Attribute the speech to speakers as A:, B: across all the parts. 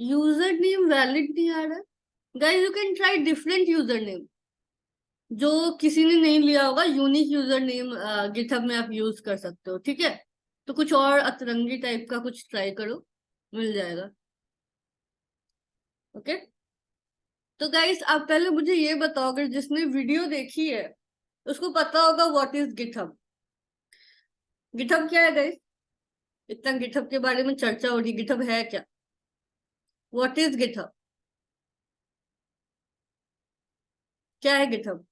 A: User name valid नहीं आ रहा है। Guys you can try different user name जो किसी ने नहीं लिया होगा। यूनिक यूजर नेम गिटहब में आप यूज कर सकते हो, ठीक है। तो कुछ और अतरंगी टाइप का कुछ ट्राई करो, मिल जाएगा। ओके। तो गाइस आप पहले मुझे ये बताओ, अगर जिसने वीडियो देखी है उसको पता होगा व्हाट इज गिटहब। गिटहब क्या है गाइस? इतना गिटहब के बारे में चर्चा हो रही, गिटहब है क्या? What is GitHub? क्या है GitHub?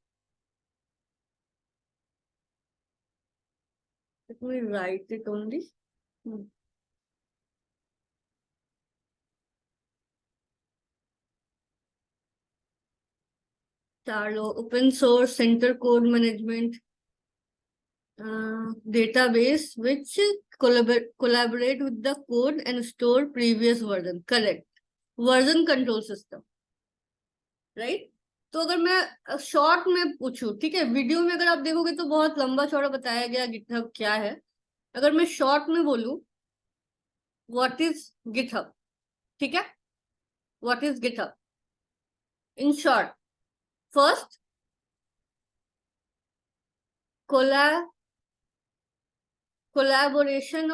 A: Let me write it only. चलो, open source centre code management database which collaborate with the code and store previous version. Correct. Version control system, right. तो अगर मैं शॉर्ट में पूछूं, ठीक है, वीडियो में अगर आप देखोगे तो बहुत लंबा चौड़ा बताया गया गिटहब क्या है। अगर मैं शॉर्ट में बोलूं व्हाट इज गिटहब, ठीक है, what is GitHub in short. First, collaboration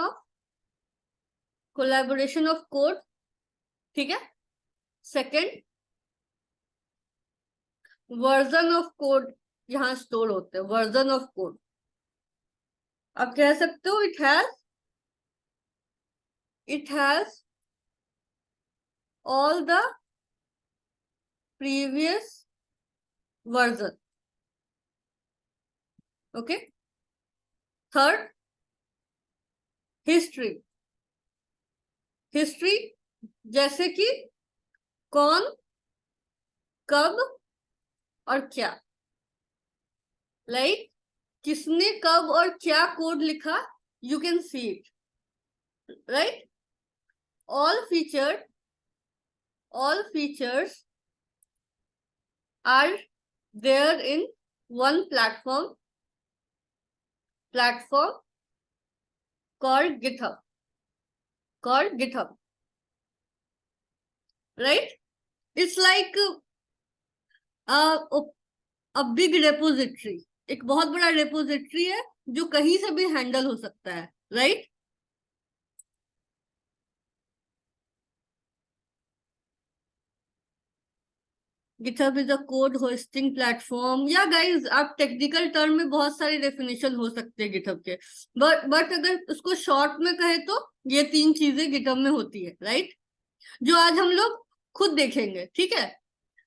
A: of code, ठीक है। सेकंड, वर्जन ऑफ कोड यहाँ स्टोर होते हैं, वर्जन ऑफ कोड। आप कह सकते हो it has all the previous version. Okay. Third, history. History जैसे कि कौन, कब और क्या, लाइक किसने कब और क्या कोड लिखा, you can see it, right. all features are there in one platform called GitHub, right? It's like a big repository, एक बहुत बड़ा repository है जो कहीं से भी हैंडल हो सकता है, right? GitHub is a code hosting platform। या गाइस आप टेक्निकल टर्म में बहुत सारे डेफिनेशन हो सकते हैं गिटहब के, बट अगर उसको शॉर्ट में कहे तो ये तीन चीजें गिटहब में होती है, राइट। जो आज हम लोग खुद देखेंगे, ठीक है।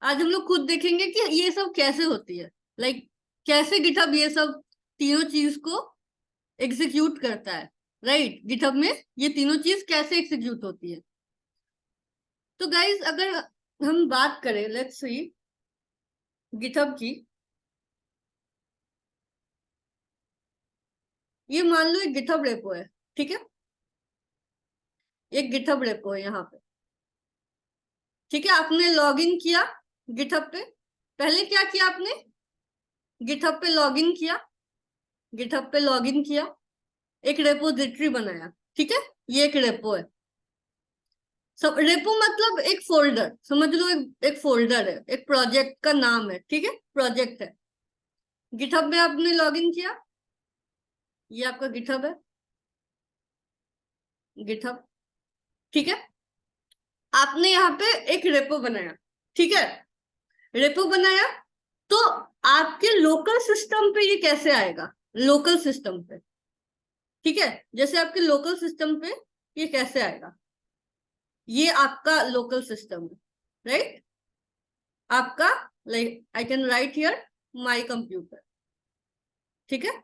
A: आज हम लोग खुद देखेंगे कि ये सब कैसे होती है, लाइक कैसे गिटहब ये सब तीनों चीज को एग्जीक्यूट करता है, राइट। गिटहब में ये तीनों चीज कैसे एग्जीक्यूट होती है। तो गाइज अगर हम बात करें, लेट्स सी गिटहब की, ये मान लो एक गिटहब रेपो है, ठीक है। एक गिटहब रेपो है यहाँ पे, ठीक है। आपने लॉगिन किया गिटहब पे, पहले क्या किया आपने, गिटहब पे लॉगिन किया, एक रेपोजिटरी बनाया, ठीक है। ये एक रेपो है। सब रेपो मतलब एक फोल्डर समझ लो, एक फोल्डर है, एक प्रोजेक्ट का नाम है, ठीक है, प्रोजेक्ट है। गिटहब में आपने लॉगिन किया, ये आपका गिटहब है, गिटहब, ठीक है। आपने यहाँ पे एक रेपो बनाया, ठीक है, रेपो बनाया। तो आपके लोकल सिस्टम पे ये कैसे आएगा, लोकल सिस्टम पे, ठीक है। जैसे आपके लोकल सिस्टम पे ये कैसे आएगा, ये आपका लोकल सिस्टम है, राइट। आपका, like I can write here my computer, ठीक है।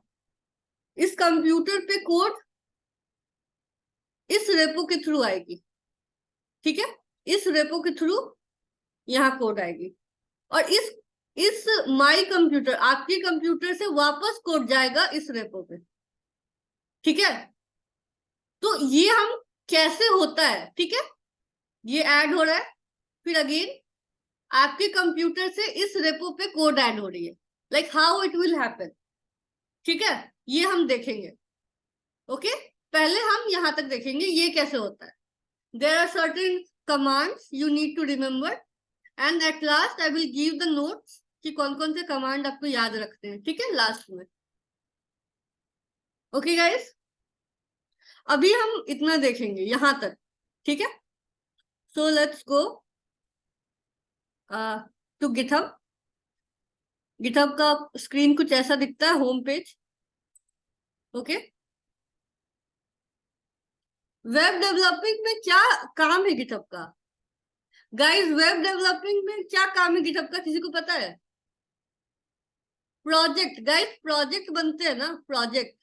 A: इस कंप्यूटर पे कोड इस रेपो के थ्रू आएगी, ठीक है। इस रेपो के थ्रू यहाँ कोड आएगी, और इस माय कंप्यूटर, आपके कंप्यूटर से वापस कोड जाएगा इस रेपो पे, ठीक है। तो ये हम कैसे होता है, ठीक है, ये ऐड हो रहा है, फिर अगेन आपके कंप्यूटर से इस रेपो पे कोड ऐड हो रही है, like how it will happen, ठीक है। ये हम देखेंगे, ओके। पहले हम यहां तक देखेंगे ये कैसे होता है। There are certain commands you need to remember, and at last I will give the notes कि कौन कौन से कमांड आपको याद रखते हैं, ठीक है, लास्ट में। ओके गाइस, अभी हम इतना देखेंगे यहां तक, ठीक है। So let's go to GitHub. GitHub का स्क्रीन कुछ ऐसा दिखता है, home page. Okay, web developing में क्या काम है गिटहब का? गाइस, वेब डेवलपिंग में क्या काम है गिटहब का, किसी को पता है? प्रोजेक्ट गाइस, प्रोजेक्ट बनते हैं ना, प्रोजेक्ट।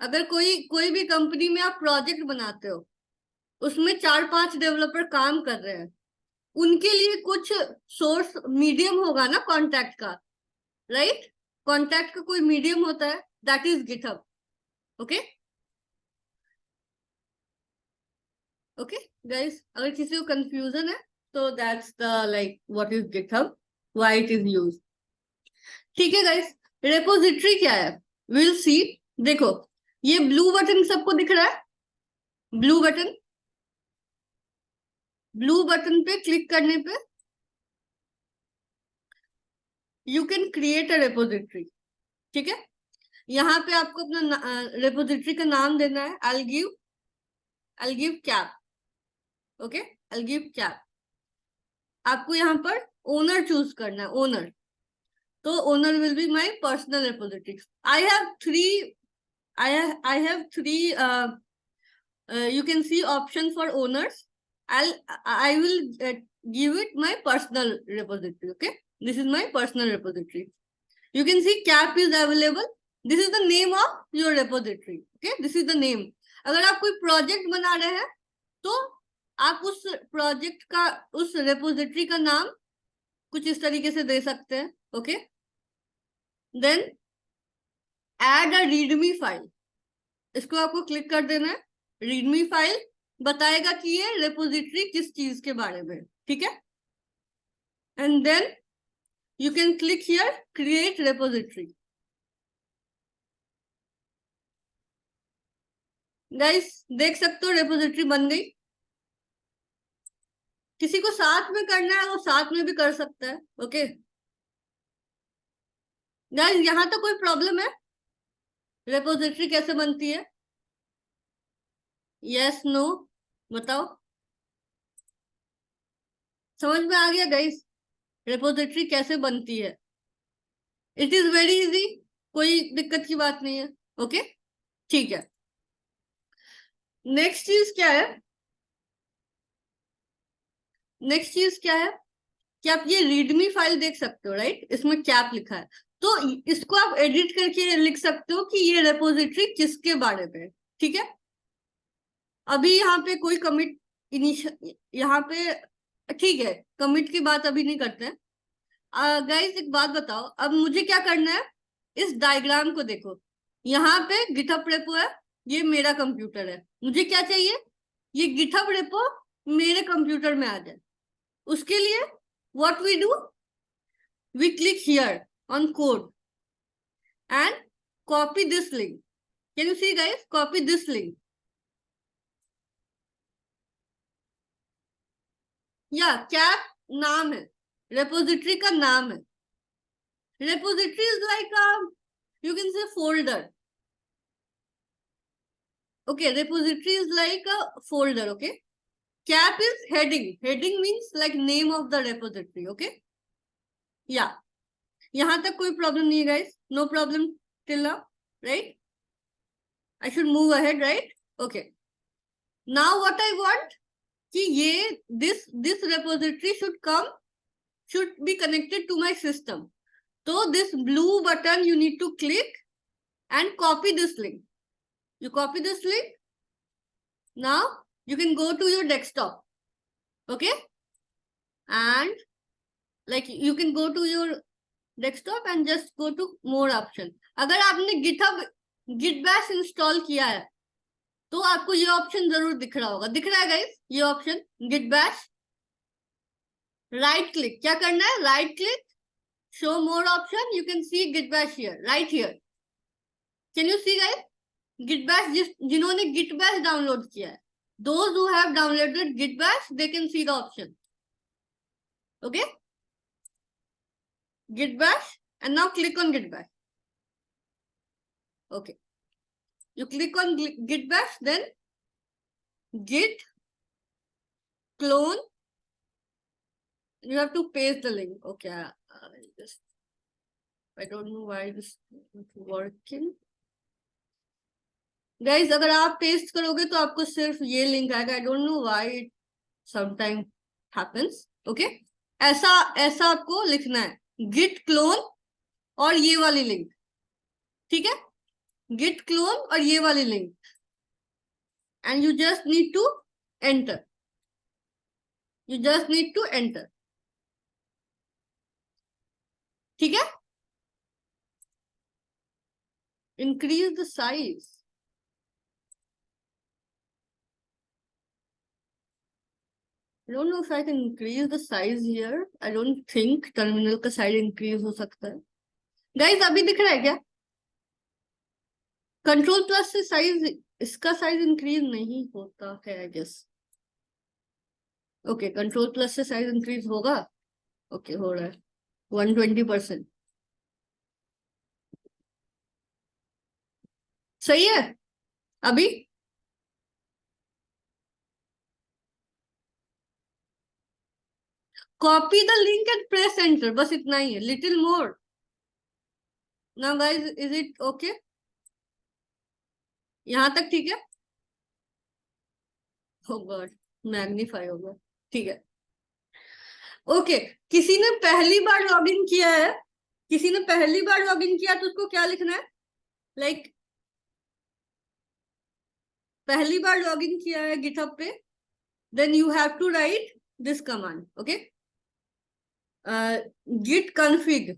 A: अगर कोई भी कंपनी में आप प्रोजेक्ट बनाते हो, उसमें 4-5 डेवलपर काम कर रहे हैं, उनके लिए कुछ सोर्स मीडियम होगा ना कॉन्टैक्ट का, राइट? कॉन्टैक्ट का कोई मीडियम होता है, that is GitHub. Okay okay guys, अगर किसी को कंफ्यूजन है तो that's the like what is GitHub, why it is used. ठीक है गाइस, रेपोजिटरी क्या है, विल सी। देखो, ये ब्लू बटन सबको दिख रहा है, ब्लू बटन। ब्लू बटन पे क्लिक करने पे you can create a repository, ठीक है। यहाँ पे आपको अपना रेपोजिटरी का नाम देना है। I'll give cap, okay, I'll give cap। आपको यहाँ पर ओनर चूज करना है, ओनर। तो owner will be my personal repository. I have three you can see option for owners. I will give it my personal repository, okay? This is my personal repository. You can see cap is available. This is the name of your repository, okay? This is the name. अगर आप कोई project बना रहे हैं तो आप उस project का, उस रेपोजिटरी का नाम कुछ इस तरीके से दे सकते हैं, okay. Then add a readme file, इसको आपको क्लिक कर देना है। रीडमी फाइल बताएगा कि ये रेपोजिटरी किस चीज के बारे में, ठीक है। And then you can click here create repository. Guys, देख सकते हो रेपोजिटरी बन गई। किसी को साथ में करना है वो साथ में भी कर सकता है, ओके। गाइस, यहाँ तो कोई प्रॉब्लम है? रेपोजिटरी कैसे बनती है? यस नो बताओ। समझ में आ गया गाइस, रेपोजिटरी कैसे बनती है? इट इज वेरी इजी, कोई दिक्कत की बात नहीं है, ओके, ठीक है। नेक्स्ट चीज क्या है? नेक्स्ट चीज क्या है कि आप ये रीडमी फाइल देख सकते हो, राइट? इसमें कैप लिखा है, तो इसको आप एडिट करके लिख सकते हो कि ये रेपोजिटरी किसके बारे में, ठीक है। अभी यहाँ पे कोई कमिट यहाँ पे, ठीक है, कमिट की बात अभी नहीं करते हैं। गाइस, एक बात बताओ, अब मुझे क्या करना है? इस डायग्राम को देखो, यहाँ पे गिटहब रेपो है, ये मेरा कंप्यूटर है। मुझे क्या चाहिए? ये गिटहब रेपो मेरे कंप्यूटर में आ जाए। उसके लिए what we do, we click here on code and copy this link. Can you see guys, copy this link. या कैप नाम है, रेपोजिटरी का नाम है। Repository is like you can say folder, okay, repository is like a folder, okay. Cap is heading, heading means like name of the repository, okay. Yeah, यहाँ तक कोई प्रॉब्लम नहीं है guys, no problem till now, right? I should move ahead, right? Okay, now what I want कि ये this repository should be connected to my system. So this blue button you need to click and copy this link. You copy this link. Now you can go to your desktop, okay, and like you can go to your desktop and just go to more option. अगर आपने git bash install किया है तो आपको ये option जरूर दिख रहा होगा, दिख रहा है गाइस ये option git bash। Right click, क्या करना है? Right click, show more option, you can C git bash here, right here. Can you see guys, git bash, जिन्होंने git bash डाउनलोड किया है Those who have downloaded Git Bash, they can see the option. Okay? Git Bash, and now click on Git Bash. Okay. You click on Git Bash, then Git clone. You have to paste the link. Okay. I don't know why this is not working. Guys, अगर आप paste करोगे तो आपको सिर्फ ये link आएगा. I don't know why it sometimes happens. Okay? ऐसा आपको लिखना है. Git clone और ये वाली लिंक. ठीक है? Git clone और ये वाली link. And you just need to enter. You just need to enter. ठीक है? Increase the size. I don't know if I can increase the size here. I don't think terminal का size increase हो सकता है. Guys, अभी दिख रहा है क्या? कंट्रोल प्लस से साइज, इसका साइज इंक्रीज नहीं होता है I guess. Okay, control plus से साइज इंक्रीज होगा. ओके, हो रहा है 120%. सही है. अभी copy the link and press enter, बस इतना ही है. Little more. Now guys, is it okay? यहां तक ठीक है? ओ गॉड, मैग्नीफाई होगा. ठीक है. ओके, किसी ने पहली बार लॉगिन किया है, किसी ने पहली बार लॉगिन किया तो उसको क्या लिखना है? लाइक पहली बार लॉगिन किया है गिटहब पे, then you have to write this command. Okay, git config.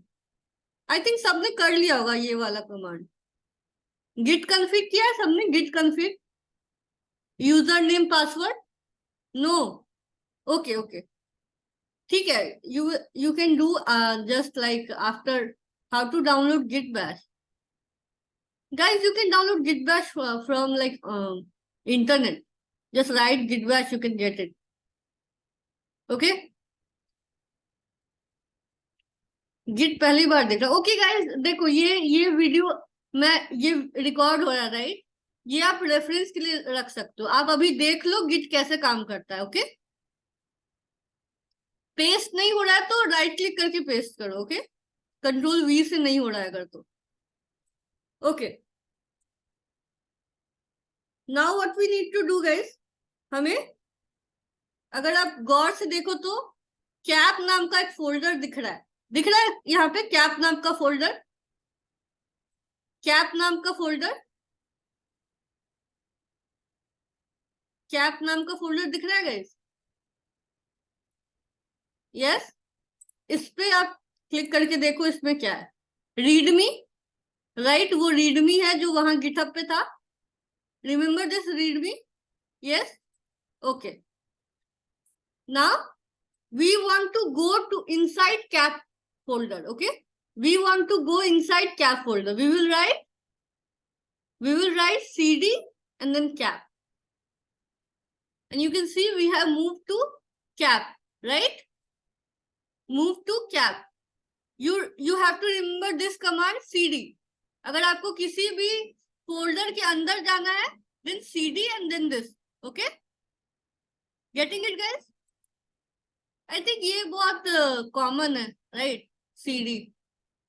A: I think सबने कर लिया होगा ये वाला कमांड. git config किया है सबने? git config user name password. No. Okay okay, ठीक है. you can do just like after how to download git bash. Guys, you can download git bash from like internet. Just write git bash, you can get it. Okay, git पहली बार देख रहा. Okay guys, देखो ये video मैं ये record हो रहा है, राइट? ये आप रेफरेंस के लिए रख सकते हो. आप अभी देख लो गिट कैसे काम करता है. ओके, पेस्ट नहीं हो रहा है तो राइट क्लिक करके पेस्ट करो. ओके, कंट्रोल वी से नहीं हो रहा है अगर तो. Okay, now what we need to do guys, हमें अगर आप गौर से देखो तो कैप नाम का एक फोल्डर दिख रहा है. दिख रहा है यहाँ पे कैप नाम का फोल्डर. कैप नाम का फोल्डर, कैप नाम का फोल्डर दिख रहा है गाइस? यस. इस पे आप क्लिक करके देखो इसमें क्या है. Readme, right? वो रीडमी है जो वहां गिटहब पे था. Remember this readme? Yes. Okay, now we want to go to inside cap folder. Okay, we want to go inside cap folder. We will write cd and then cap, and you can see we have moved to cap, right? Move to cap. You have to remember this command cd. अगर आपको किसी भी folder के अंदर जाना है, then cd and then this. Okay, getting it guys? I think ये बहुत कॉमन है, राइट? CD,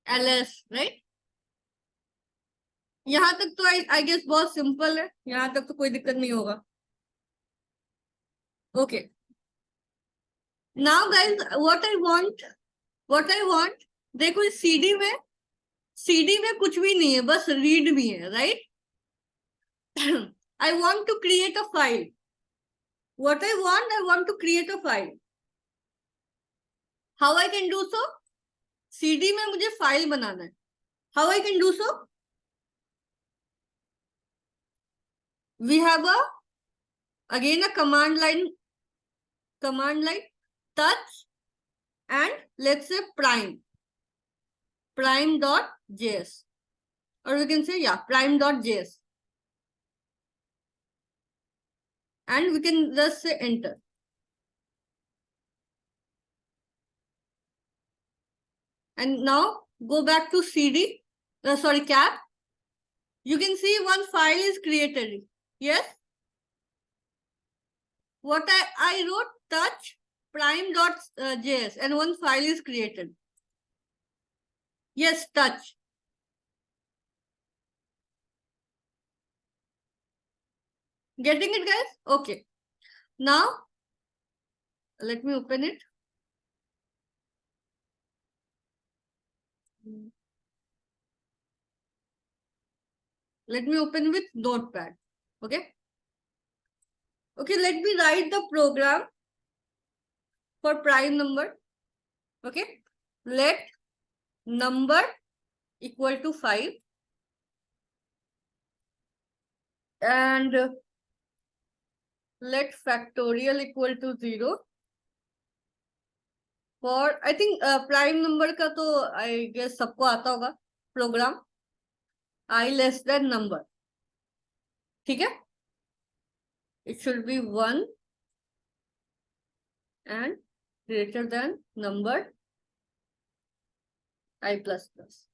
A: LS, right? यहां तक तो आई गेस बहुत सिंपल है. यहां तक तो कोई दिक्कत नहीं होगा. Okay, now guys what I want, देखो इस CD में कुछ भी नहीं है, बस रीड भी है, right? I want to create a file. What I want to create a file. How I can do so? CD में मुझे फाइल बनाना है. How I can do so? We have again a command line touch and let's say prime.js, or we can say prime.js, and we can just say enter. And now go back to CD, cap. You can see one file is created. Yes. What I wrote touch prime.js and one file is created. Yes, touch. Getting it, guys? Okay. Now, let me open it. Let me open with Notepad. Okay. Okay, let me write the program for prime number. Okay. Let number equal to 5. And let factorial equal to 0. For I think prime number का तो I guess सबको आता होगा programme. I less than number. ठीक है. It should be 1 and greater than number I plus plus.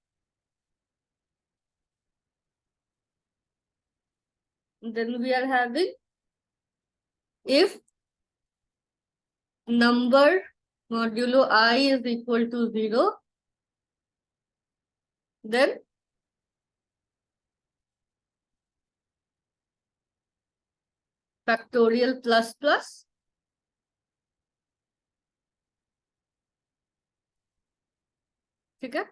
A: Then we are having if number modulo I is equal to 0, then factorial plus plus ठीक है.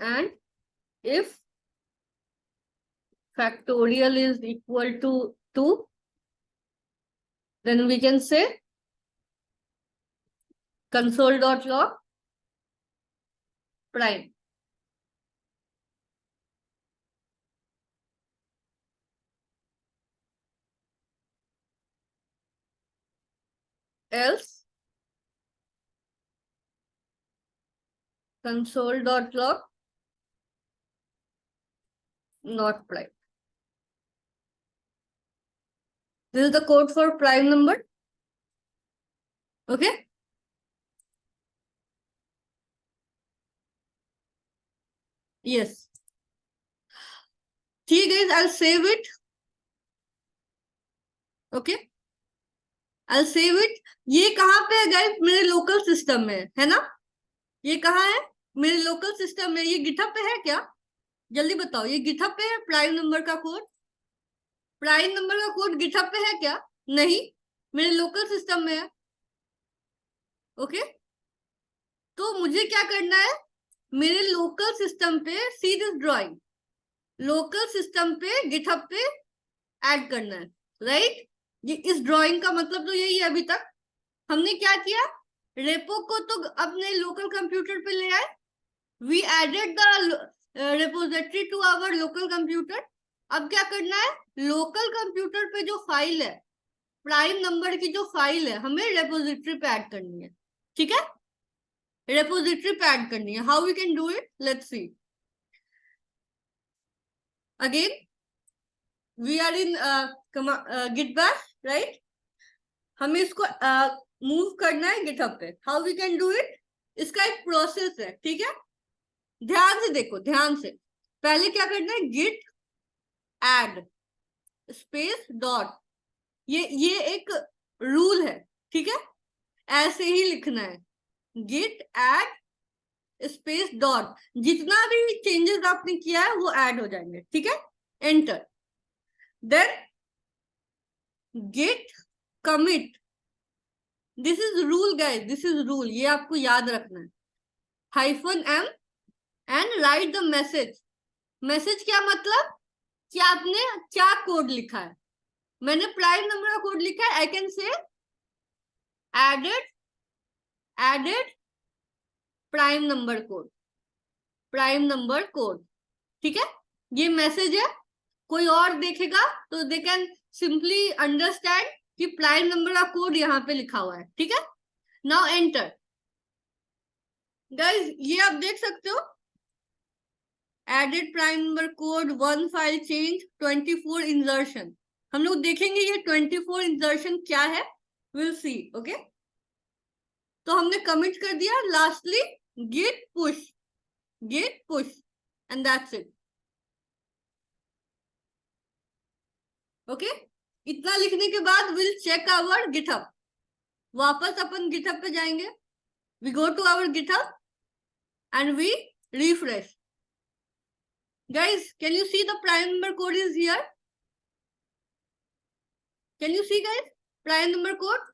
A: And if factorial is equal to 2, then we can say console.log prime. Else console.log not prime. This is the code for prime number. Okay. Yes. ठीक है, I'll save it. Okay. I'll save it. ये कहाँ पे है guys? मेरे local system में है ना. ये कहाँ है? मेरे लोकल सिस्टम में. ये गिटहब पे है क्या? जल्दी बताओ. ये गिटहब पे है प्राइम नंबर का कोड? प्राइम नंबर का कोड गिटहब पे है क्या? नहीं, मेरे लोकल सिस्टम में है. ओके. तो मुझे क्या करना है? मेरे लोकल सिस्टम पे see this drawing. Local system पे गिटहब पे ऐड करना है. राइट. ये इस ड्राइंग का मतलब तो यही है. अभी तक हमने क्या किया? रेपो को तो अपने लोकल कंप्यूटर पे ले आए. We added the repository to our local computer. अब क्या करना है? लोकल कंप्यूटर पे जो फाइल है, प्राइम नंबर की जो फाइल है, हमें रेपोजिटरी पे ऐड करनी है. ठीक है. रेपोजिटरी पे ऐड करनी है. How we can do it? Let's see. Again we are in git bash, right. हमें इसको मूव करना है गिटहब पे. हाउ वी कैन डू इट? इसका एक प्रोसेस है. ठीक है. ध्यान से देखो, ध्यान से. पहले क्या करना है? Git add space dot. ये एक रूल है. ठीक है. ऐसे ही लिखना है. Git add space dot. जितना भी चेंजेस आपने किया है वो ऐड हो जाएंगे. ठीक है. Enter. Then git commit. This is rule guys. This is rule. ये आपको याद रखना है. -m and write the message. Message क्या मतलब? कि आपने क्या कोड लिखा है. मैंने प्राइम नंबर का कोड लिखा है. I can say added prime number code. Prime number code. ठीक है. ये मैसेज है. कोई और देखेगा तो दे कैन सिंपली अंडरस्टैंड कि प्राइम नंबर का कोड यहाँ पे लिखा हुआ है. ठीक है. Now enter. गाइस ये आप देख सकते हो. Added prime number code, 1 file change, 24 insertion. हम लोग देखेंगे ये 24 इंसर्शन क्या है, विल सी। ओके, तो हमने कमिट कर दिया। Lastly git push and that's it. Okay, इतना लिखने के बाद विल चेक आवर गिटहब। वापस अपन गिटहब पे जाएंगे। We go to our GitHub and we refresh. Guys, can you see the prime number code is here? Can you see, guys? Prime number code?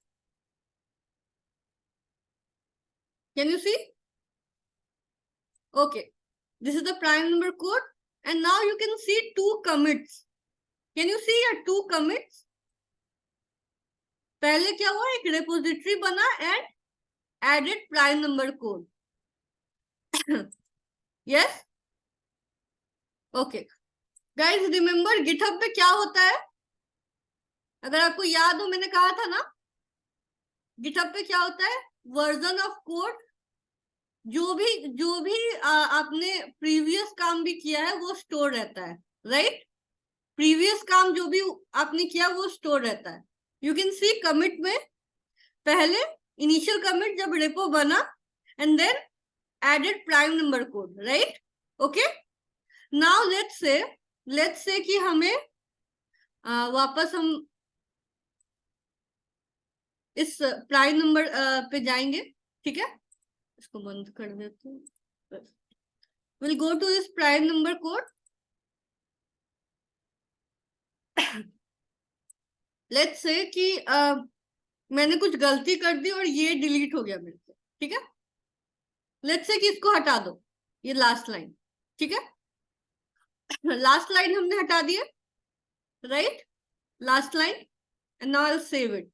A: Can you see? Okay, this is the prime number code, and now you can see 2 commits. Can you see here 2 commits? पहले क्या हुआ, एक repository बना and added prime number code. Yes? Okay. Guys, remember GitHub पे क्या होता है? अगर आपको याद हो, मैंने कहा था ना, GitHub पे क्या होता है, वर्जन ऑफ कोड। जो भी आपने प्रीवियस काम भी किया है वो स्टोर रहता है, राइट? प्रीवियस काम जो भी आपने किया वो स्टोर रहता है। यू कैन सी कमिट में पहले इनिशियल कमिट जब रेपो बना and then added prime number code, right? Okay, now let's say कि हमें वापस हम इस प्राइम नंबर पे जाएंगे, ठीक है? इसको बंद कर देते हैं। Will go to this prime number code. Let's say कि मैंने कुछ गलती कर दी और ये डिलीट हो गया मेरे से, ठीक है? लेट्स से कि इसको हटा दो, ये लास्ट लाइन, ठीक है? लास्ट लाइन हमने हटा दिया, right? Last line, and now I will save it.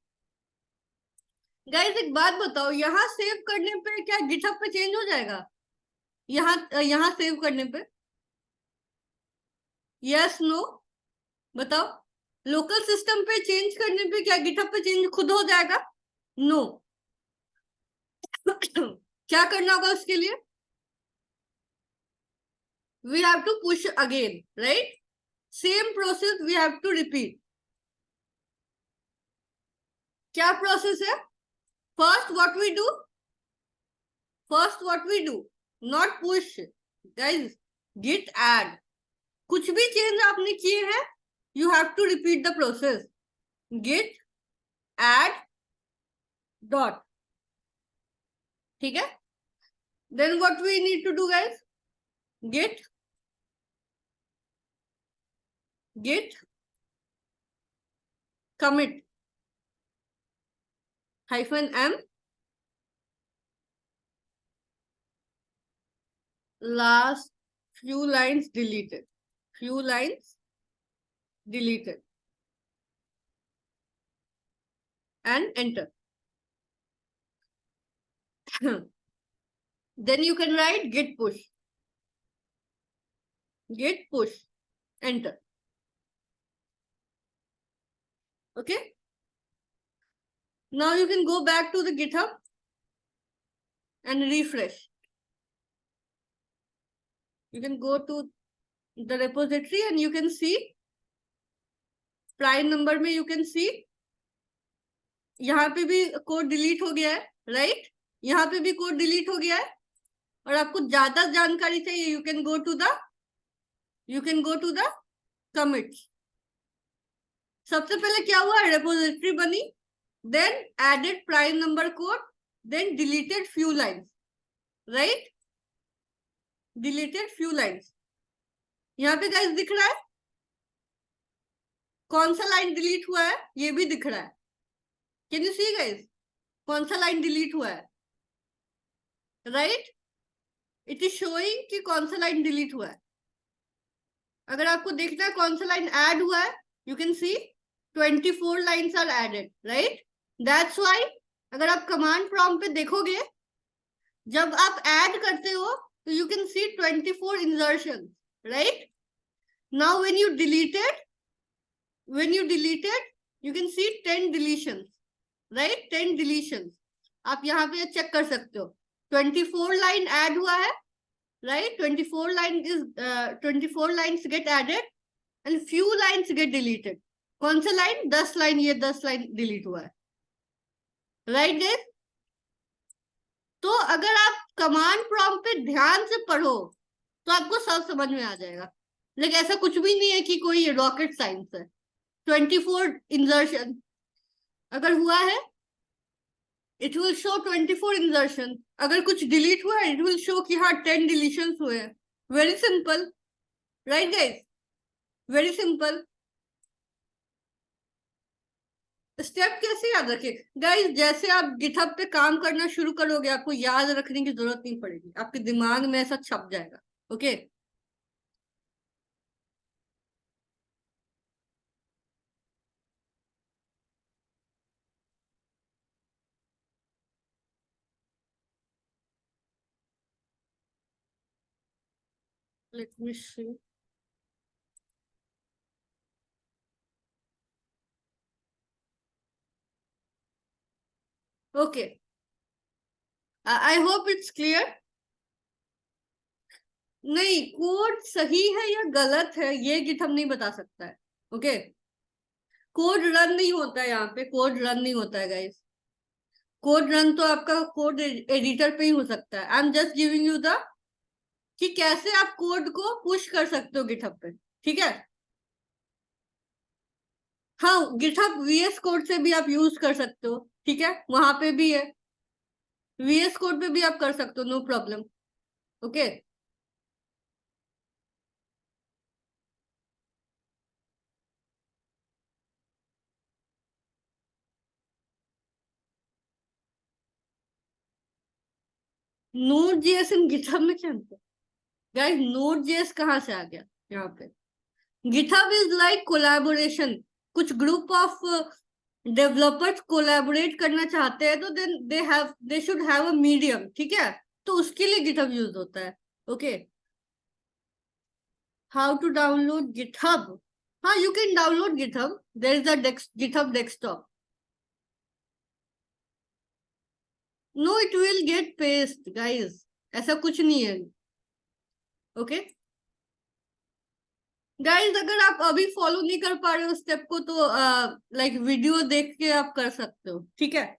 A: Guys, एक बात बताओ, यहाँ सेव करने पे क्या गिटहब पे चेंज हो जाएगा? यहाँ सेव करने पे यस नो बताओ। लोकल सिस्टम पे चेंज करने पे क्या गिटहब पे चेंज खुद हो जाएगा? नो। क्या करना होगा उसके लिए? We have to push again, right? Same process we have to repeat. क्या प्रोसेस है? First what we do, not push. Guys, git add. कुछ भी चेंज आपने किए हैं, you have to repeat the process. Git add dot. ठीक है? Then what we need to do, guys? Git commit -m last few lines deleted, and enter. Then you can write git push, enter. Okay, now you can go back to the GitHub and refresh. You can go to the repository and you can see prime number में you can see यहाँ पे भी code delete हो गया है, right? यहाँ पे भी कोड डिलीट हो गया है। और आपको ज्यादा जानकारी चाहिए, you can go to the commit. सबसे पहले क्या हुआ, रेपोजिटरी बनी, then added prime number code, then deleted few lines, right? Deleted few lines. यहाँ पे गाइस दिख रहा है कौन सा लाइन डिलीट हुआ है, ये भी दिख रहा है। कैन यू सी गाइस कौन सा लाइन डिलीट हुआ है, राइट? इट इज शोइंग कि कौन सा लाइन डिलीट हुआ है। अगर आपको देखना है कौन सा लाइन ऐड हुआ है, you can see 24 lines are added, right? That's why अगर आप कमांड प्रॉम्प्ट पे देखोगे, जब आप ऐड करते हो तो you can see 24 insertion, right? Now when you deleted you can see 10 deletions, right? 10 deletions आप यहाँ पे चेक कर सकते हो। 24 लाइन ऐड हुआ है right? 24 lines get added and few lines get deleted. कौन सा लाइन? 10 लाइन, ये 10 लाइन डिलीट हुआ है, राइट गाइस? तो अगर आप कमांड प्रॉम्प्ट पे ध्यान से पढ़ो तो आपको सब समझ में आ जाएगा। लेकिन ऐसा कुछ भी नहीं है कि कोई रॉकेट साइंस है। 24 इंसर्शन अगर हुआ है, इट विल शो 24 इंसर्शन। अगर कुछ डिलीट हुआ है, इट विल शो कि हाँ 10 डिलीशन हुए हैं। Very simple, right guys? Very simple. Step कैसे याद रखे गाइस? जैसे आप गिटहब पे काम करना शुरू करोगे, आपको याद रखने की जरूरत नहीं पड़ेगी, आपके दिमाग में ऐसा छप जाएगा। Okay, let me see. Okay, I hope it's clear. नहीं, कोड सही है या गलत है ये गिटहब नहीं बता सकता है। ओके, कोड रन नहीं होता है यहाँ पे, कोड रन नहीं होता है गाइस। कोड रन तो आपका कोड एडिटर पे ही हो सकता है। I am just giving you the कि कैसे आप कोड को पुश कर सकते हो गिटहब पे, ठीक है? हाँ, गिटहब वीएस कोड से भी आप यूज कर सकते हो, ठीक है? वहां पे भी है, वीएस कोड पे भी आप कर सकते हो, no problem. Okay, node JS इन गिटहब में क्या अंतर? गाइस, नोड जेएस कहाँ से आ गया यहाँ पे? GitHub is like collaboration. कुछ ग्रुप ऑफ डेवलपर्स कोलैबोरेट करना चाहते हैं, तो then they should have a medium, ठीक है? तो उसके लिए गिटहब यूज होता है। Okay, how to download GitHub? हाँ, you can download GitHub, there is a GitHub desktop. No, it will get paste guys, ऐसा कुछ नहीं है। ओके गाइस, अगर आप अभी फॉलो नहीं कर पा रहे हो स्टेप को, तो लाइक वीडियो देख के आप कर सकते हो, ठीक है?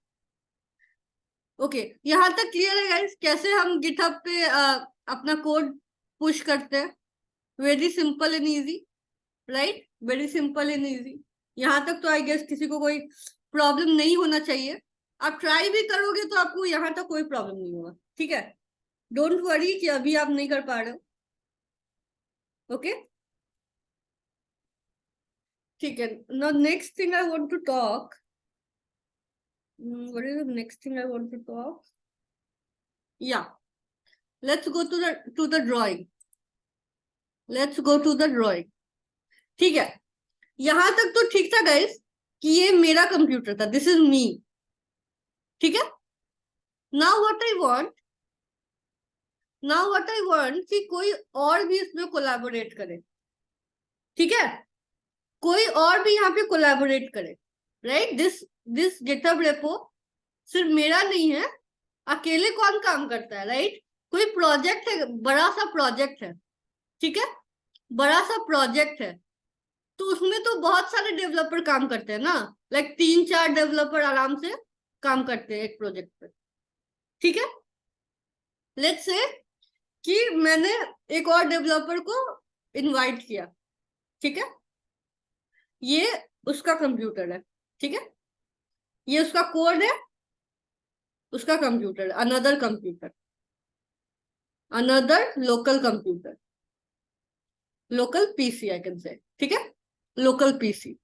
A: ओके, यहाँ तक क्लियर है गाइस कैसे हम गिटहब पे अपना कोड पुश करते हैं? Very simple and easy, right? Very simple and easy. यहाँ तक तो आई गेस किसी को कोई प्रॉब्लम नहीं होना चाहिए। आप ट्राई भी करोगे तो आपको यहाँ तक कोई प्रॉब्लम नहीं होगा, ठीक है? डोंट वरी कि अभी आप नहीं कर पा रहे हो। ओके, ठीक है। Now next thing I want to talk, what is the next thing I want to talk? Yeah, let's go to the drawing. Let's go to the drawing. ठीक है, यहां तक तो ठीक था गाइस कि ये मेरा कंप्यूटर था, दिस इज मी, ठीक है? नाउ व्हाट आई वांट, कि कोई और भी इसमें कोलैबोरेट करे, ठीक है? कोई और भी यहाँ पे कोलैबोरेट करे, राइट? दिस गिटहब रेपो सिर्फ मेरा नहीं है, अकेले कौन काम करता है, राइट? कोई प्रोजेक्ट है, बड़ा सा प्रोजेक्ट है, ठीक है? बड़ा सा प्रोजेक्ट है, तो उसमें तो बहुत सारे डेवलपर काम करते हैं ना, लाइक 3-4 डेवलपर आराम से काम करते हैं एक प्रोजेक्ट पे, ठीक है? लेट्स से कि मैंने एक और डेवलपर को इनवाइट किया, ठीक है? ये उसका कंप्यूटर है, ठीक है? ये उसका कोड है, उसका computer, another computer, another local computer, local PC I can से, ठीक है? Local PC.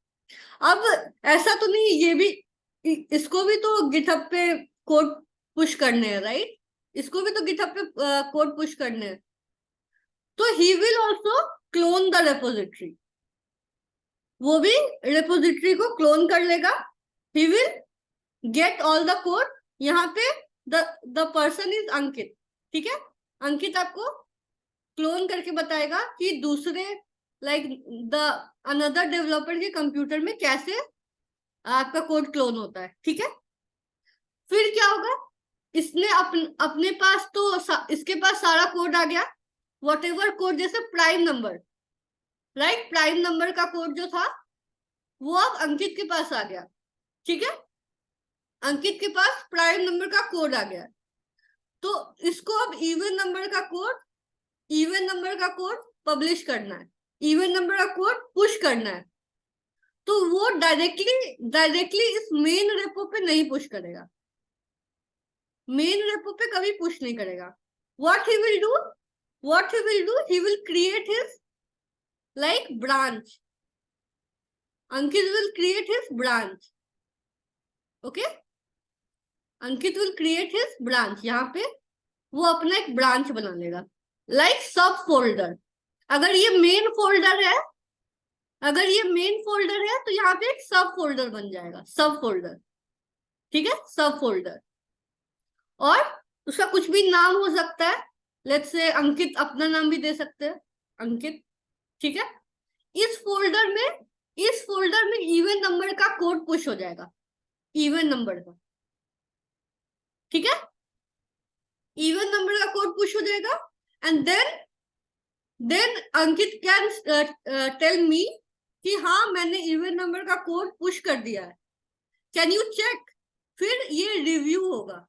A: अब ऐसा तो नहीं, ये भी, इसको भी तो गिटहब पे कोड पुश करने हैं, राइट? इसको भी तो गिटहब पे कोड पुश करने हैं, तो he will also clone the repository. वो भी रेपोजिटरी को क्लोन कर लेगा, he will get all the code. यहाँ पे द पर्सन इज अंकित, ठीक है? अंकित आपको क्लोन करके बताएगा कि दूसरे लाइक द अनदर डेवलपर के कंप्यूटर में कैसे आपका कोड क्लोन होता है, ठीक है? फिर क्या होगा, इसने अपने पास तो इसके पास सारा कोड आ गया, व्हाटएवर कोड, जैसे prime number, right, prime number का कोड जो था वो अब अंकित के पास आ गया, ठीक है, अंकित के पास प्राइम नंबर का कोड आ गया। तो इसको अब इवन नंबर का कोड, इवन नंबर का कोड पब्लिश करना है, इवन नंबर का कोड पुश करना है। तो वो डायरेक्टली इस मेन रेपो पे नहीं पुश करेगा, मेन रेपो पे कभी पुश नहीं करेगा। what he will do what he will do he will create his like branch, Ankit will create his branch, okay, Ankit will create his branch, यहाँ पे वो अपना एक ब्रांच बना लेगा, लाइक सब फोल्डर। अगर ये मेन फोल्डर है, अगर ये मेन फोल्डर है तो यहाँ पे एक सब फोल्डर बन जाएगा, सब फोल्डर, ठीक है, सब फोल्डर। और उसका कुछ भी नाम हो सकता है, लेट्स से अंकित अपना नाम भी दे सकते हैं, अंकित, ठीक है। इस फोल्डर में इवन नंबर का कोड पुश हो जाएगा, इवन नंबर का, ठीक है, इवन नंबर का कोड पुश हो जाएगा। And then Ankit can tell me कि हाँ मैंने इवन नंबर का कोड पुश कर दिया है, कैन यू चेक। फिर ये रिव्यू होगा,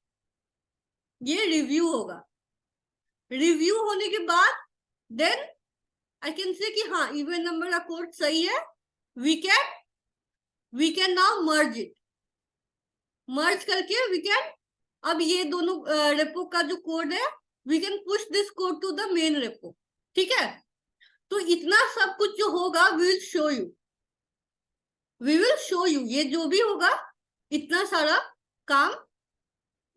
A: ये रिव्यू होगा, रिव्यू होने के बाद देन आई कैन से कि हाँ इवन नंबर का कोड सही है, we can now merge it, merge करके वी कैन, अब ये दोनों रेपो का जो कोड है we can push this code to the main repo, ठीक है। तो इतना सब कुछ जो होगा we will show you, we will show you, ये जो भी होगा इतना सारा काम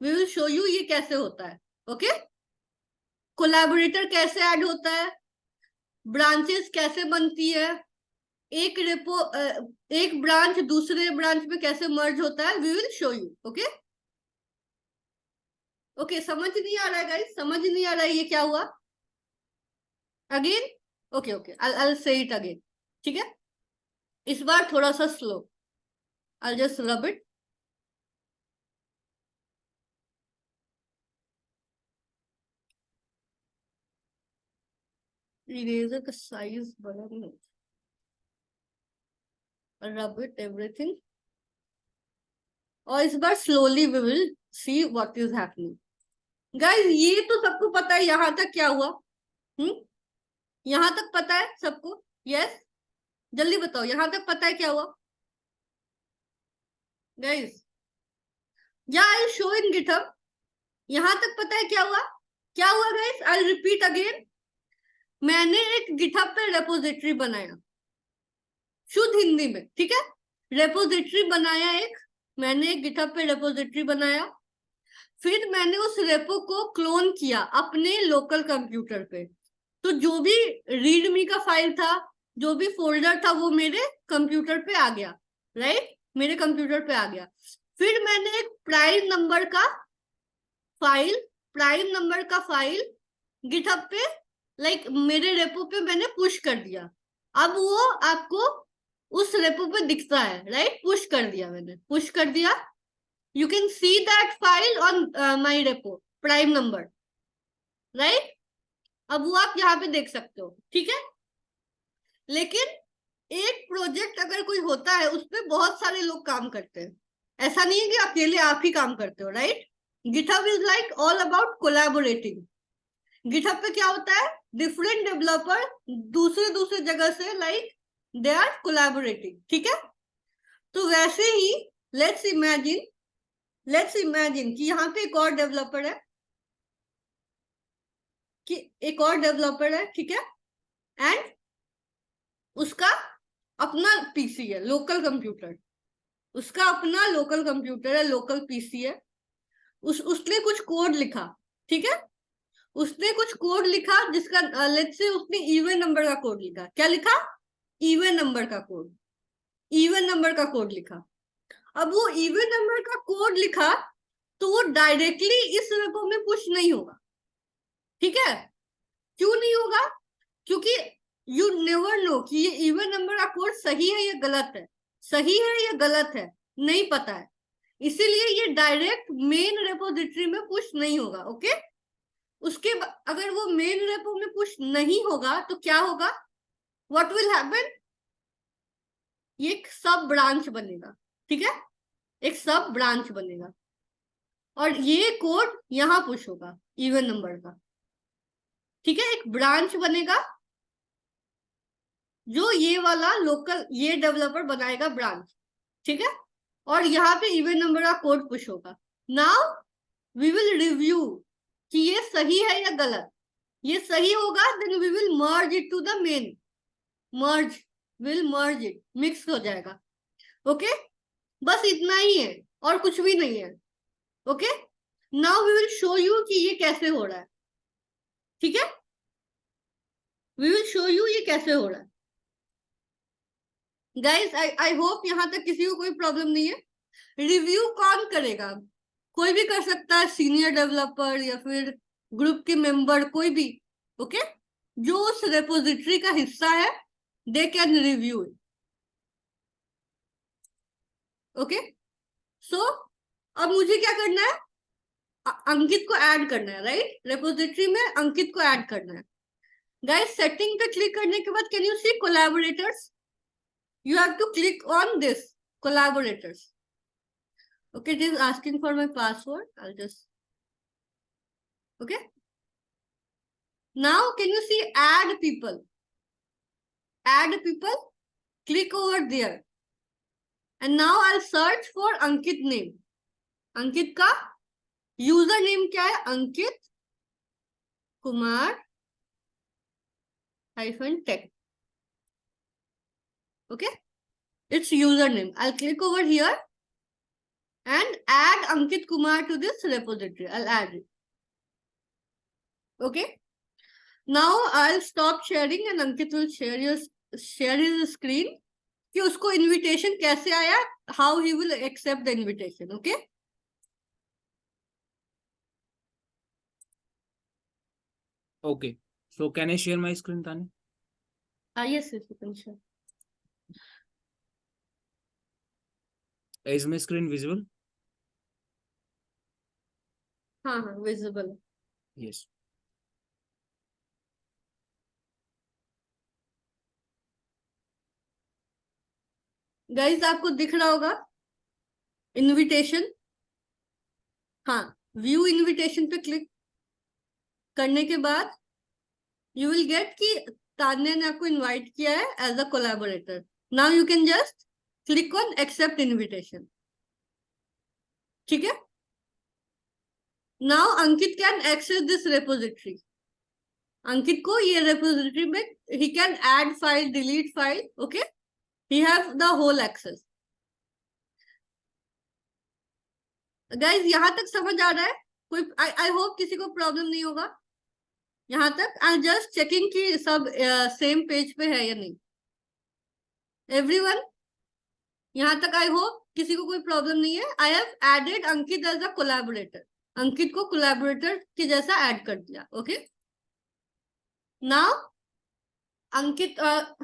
A: वी विल शो यू ये कैसे होता है, ओके। कोलैबोरेटर कैसे ऐड होता है, ब्रांचेस कैसे बनती है, एक रेपो एक ब्रांच दूसरे ब्रांच में कैसे मर्ज होता है, we will show you, okay. Okay, समझ नहीं आ रहा है गाइस, समझ नहीं आ रहा है ये क्या हुआ, अगेन, ओके आई से इट अगेन, ठीक है, इस बार थोड़ा सा slow, I just rub it. Eraser का साइज बड़ा नहीं, रब इट एवरीथिंग, और इस बार slowly we will see what is happening. Guys ये तो सबको पता है यहाँ तक क्या हुआ, यहाँ तक पता है सबको, यस, जल्दी बताओ यहाँ तक पता है क्या हुआ गाइस, या आई शो इन गिटहब, यहाँ तक पता है क्या हुआ, क्या हुआ गाइस, आई रिपीट अगेन। मैंने एक गिटहब पे रेपोजिटरी बनाया, शुद्ध हिंदी में, ठीक है, रेपोजिटरी बनाया एक, मैंने एक गिटहब पे रेपोजिटरी बनाया, फिर मैंने उस रेपो को क्लोन किया अपने लोकल कंप्यूटर पे। तो जो भी रीडमी का फाइल था, जो भी फोल्डर था वो मेरे कंप्यूटर पे आ गया, राइट, मेरे कंप्यूटर पे आ गया। फिर मैंने एक प्राइम नंबर का फाइल गिटहब पे लाइक मेरे रेपो पे मैंने पुश कर दिया। अब वो आपको उस रेपो पे दिखता है, राइट, पुश कर दिया मैंने, पुश कर दिया, you can see that file on my repo prime number, right, अब वो आप यहाँ पे देख सकते हो, ठीक है। लेकिन एक प्रोजेक्ट अगर कोई होता है उसपे बहुत सारे लोग काम करते हैं, ऐसा नहीं है कि अकेले आप ही काम करते हो, right. GitHub is like all about collaborating. GitHub पे क्या होता है, डिफरेंट डेवलपर दूसरे जगह से लाइक दे आर कोलैबोरेटिंग, ठीक है। तो वैसे ही लेट्स इमेजिन कि यहाँ पे एक और डेवलपर है, ठीक है, एंड उसका अपना पीसी है, लोकल कंप्यूटर, उसका अपना लोकल कंप्यूटर है, लोकल पीसी है, उसने कुछ कोड लिखा, ठीक है, उसने कुछ कोड लिखा जिसका लेट्स से उसने इवन नंबर का कोड लिखा, क्या लिखा, इवन नंबर का कोड, इवन नंबर का कोड लिखा। अब वो इवन नंबर का कोड लिखा तो वो डायरेक्टली इस रेपो में पुश नहीं होगा, ठीक है, क्यों नहीं होगा, क्योंकि यू नेवर नो कि ये इवन नंबर का कोड सही है या गलत है, सही है या गलत है नहीं पता है, इसीलिए ये डायरेक्ट मेन रेपोजिटरी में पुश नहीं होगा, ओके। अगर वो मेन रेपो में पुश नहीं होगा तो क्या होगा, व्हाट विल हैपन, ये एक सब ब्रांच बनेगा, ठीक है, एक सब ब्रांच बनेगा और ये कोड यहां पुश होगा इवन नंबर का, ठीक है, एक ब्रांच बनेगा जो ये वाला लोकल ये डेवलपर बनाएगा ब्रांच, ठीक है, और यहाँ पे इवन नंबर का कोड पुश होगा। नाउ वी विल रिव्यू कि ये सही है या गलत, ये सही होगा then we will merge it to the main, merge it, mix हो जाएगा, ओके, बस इतना ही है और कुछ भी नहीं है, okay. Now we will show you कि ये कैसे हो रहा है, ठीक है, वी विल शो यू ये कैसे हो रहा है। गाइस आई होप यहां तक किसी को कोई प्रॉब्लम नहीं है। रिव्यू कौन करेगा, कोई भी कर सकता है, सीनियर डेवलपर या फिर ग्रुप के मेंबर, कोई भी, ओके, जो उस रेपोजिटरी का हिस्सा है they can review it, okay. So अब मुझे क्या करना है, अंकित को ऐड करना है, राइट, रेपोजिटरी में अंकित को ऐड करना है। गाइस सेटिंग पे क्लिक करने के बाद can you see collaborators, you have to click on this collaborators, okay, it is asking for my password, I'll just, okay, now can you see add people, click over there and now I'll search for Ankit name, अंकित का user name क्या है, Ankit Kumar -tech, okay, it's username, I'll click over here and add Ankit Kumar to this repository, I'll add it, okay. Now I'll stop sharing and Ankit will share his screen कि उसको invitation कैसे आया, how he will accept the invitation, okay.
B: Okay, so can I share my screen, Tani?
A: Yes, you can share.
B: Is my screen visible?
A: हाँ visible.
B: Yes.
A: Guys आपको दिख रहा होगा invitation, हाँ, व्यू इनविटेशन पे क्लिक करने के बाद यू विल गेट कि तान्या ने आपको इनवाइट किया है as a collaborator. Now you can just click on accept invitation, ठीक है। Now Ankit can access this repository, Ankit को ये रेपोजिटरी में ही can add file, delete file, okay, he have the whole access. Guys यहाँ तक समझ आ रहा है, कोई I hope किसी को प्रॉब्लम नहीं होगा यहाँ तक। आई जस्ट चेकिंग कि सब सेम पेज पे है या नहीं, एवरीवन यहाँ तक आई होप किसी को कोई प्रॉब्लम नहीं है। I have added Ankit as a collaborator, Ankit को कोलैबोरेटर के जैसा ऐड कर दिया, ओके। नाउ अंकित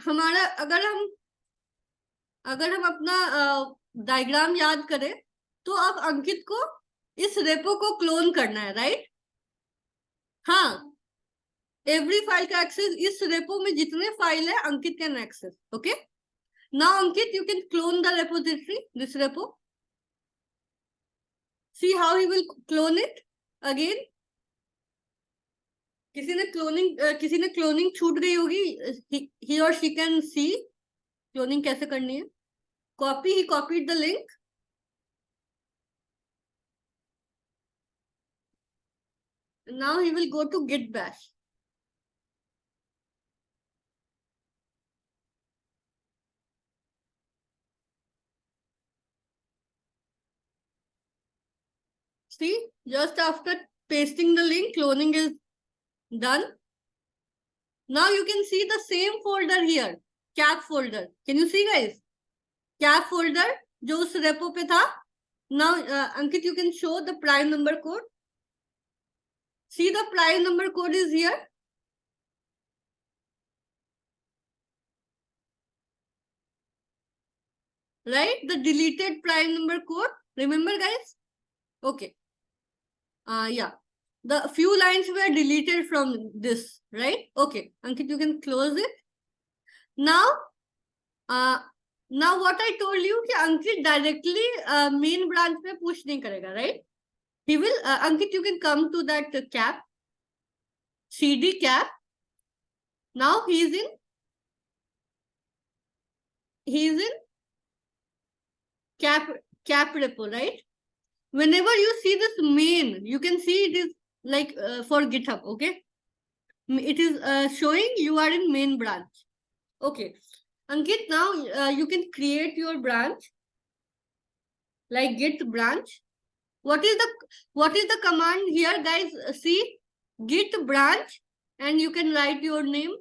A: हमारा अगर हम अपना डायग्राम याद करें तो अब अंकित को इस रेपो को क्लोन करना है, राइट। हाँ, एवरी फाइल का एक्सेस, इस रेपो में जितने फाइल है Ankit can access, okay. Now Ankit you can clone the repository, this repo, see how he will clone it again. किसी ने क्लोनिंग छूट गई होगी, ही और शी कैन सी क्लोनिंग कैसे करनी है। Copy, he copied the link, now he will go to git bash, see, just after pasting the link cloning is done. Now you can see the same folder here, cap folder, can you see guys, cap folder जो उस repo पे था। Now Ankit you can show the prime number code, see the prime number code is here, right, the deleted prime number code, remember guys, okay, yeah, the few lines were deleted from this, right? Okay, Ankit, you can close it. Now now what I told you कि Ankit directly main branch में push नहीं करेगा, right? He will Ankit, you can come to that cap, CD cap. Now he is in cap repo, right? Whenever you see this main, you can see it is like for GitHub, okay? It is showing you are in main branch. Okay, Ankit, now you can create your branch like git branch. What is the command here, guys? See, git branch, and you can write your name,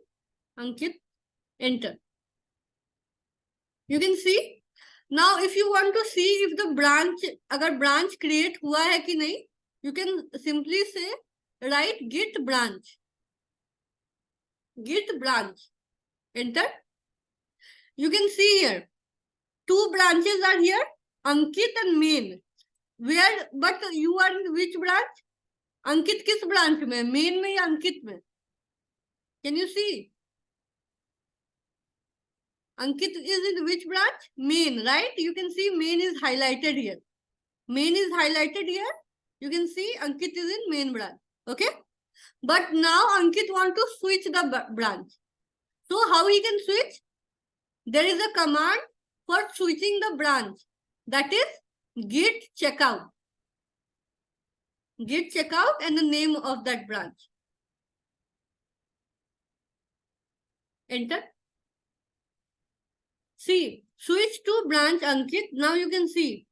A: Ankit, enter. You can see. Now if you want to see if the branch, agar branch create hua hai ki nahi, you can simply say write git branch, enter. You can see here 2 branches are here, Ankit and main. Where, but you are in which branch? Ankit किस branch में, main में या Ankit में? Can you see? Ankit is in which branch? Main, right? You can see main is highlighted here. You can see Ankit is in main branch. Okay, but now Ankit want to switch the branch. So how he can switch? There is a command for switching the branch, that is git checkout and the name of that branch. Enter. See, switch to branch Ankit. Now you can see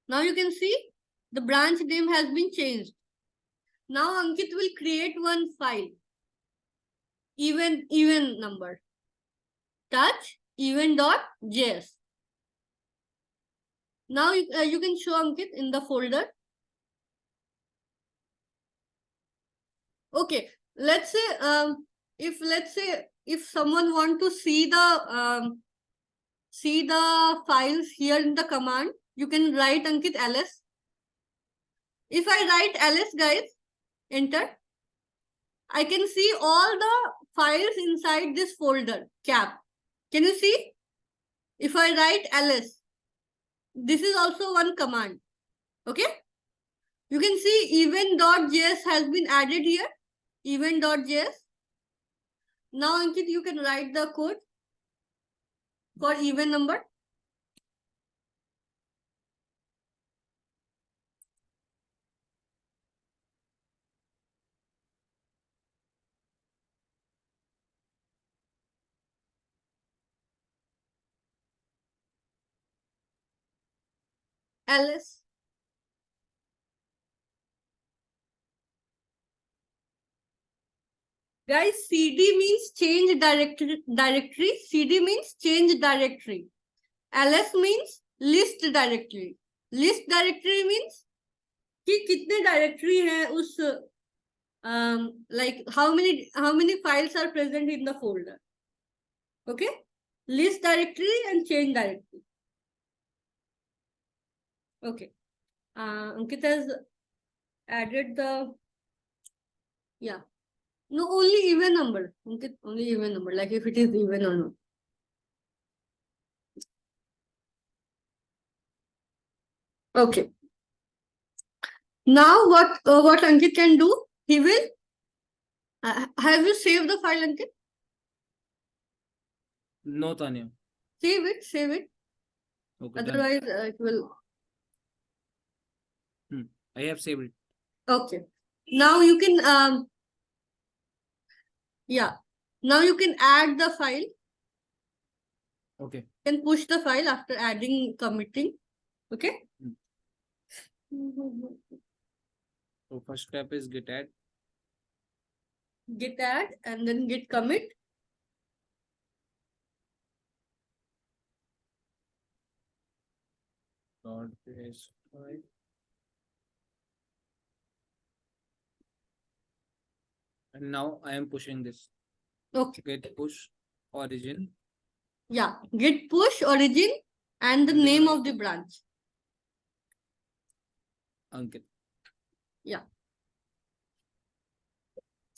A: the branch name has been changed. Now Ankit will create one file, even number, touch event.js. Now you can show Ankit in the folder. Okay, let's say if someone want to see the files here in the command, you can write Ankit ls. If I write ls, guys, enter, I can see all the files inside this folder cap. Can you see? If I write ls, this is also one command. Okay, you can see event.js has been added here, event.js. Now Ankit, you can write the code for event number. ls. Guys, cd means change directory. CD means change directory. ls means list directory. List directory means कि कितने directory है उस like how many files are present in the folder. Okay, list directory and change directory. Okay, Ankit has added the, yeah, no, only even number, Ankit, only even number, like if it is even or not. Okay, now what Ankit can do, he will have you saved the file, Ankit?
B: No, Tanya.
A: Save it.
B: Okay,
A: Otherwise it will.
B: I have saved it.
A: Okay, now you can yeah, now you can add the file.
B: Okay.
A: You can push the file after adding, committing. Okay.
B: So first step is git add.
A: Git add and then git commit.
B: .js5. And now I am pushing this.
A: Okay.
B: Git push origin.
A: Yeah, git push origin and the name of the branch.
B: Ankit.
A: Yeah.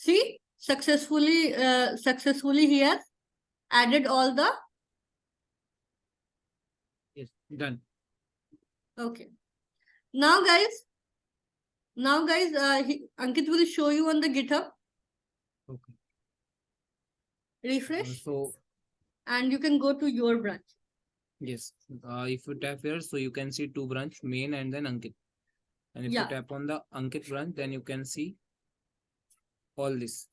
A: See, successfully he has added all the.
B: Yes, done.
A: Okay. Now guys, Ankit will show you on the GitHub.
B: Okay.
A: Refresh,
B: So
A: and you can go to your branch.
B: yes, if you tap here, so you can see two branch, main and then Ankit. And if you
A: Yeah.
B: tap on the Ankit branch, then you can see all this.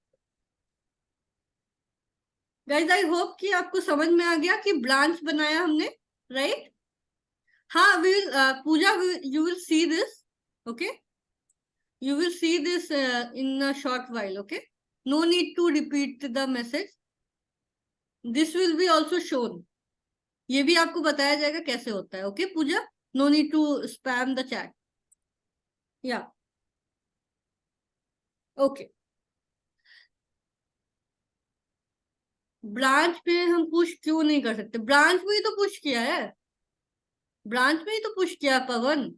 A: Guys I hope कि आपको समझ में आ गया कि branch बनाया हमने, राइट? हाँ, well Pooja, you will see this, okay? You will see this in a short while, okay? No need to repeat the message. This will be also shown. ये भी आपको बताया जाएगा कैसे होता है, okay Pooja? No need to spam the chat. Yeah. Okay. Branch पे हम पुश क्यों नहीं कर सकते? ब्रांच में ही तो पुश किया है, ब्रांच में ही तो पुश किया पवन,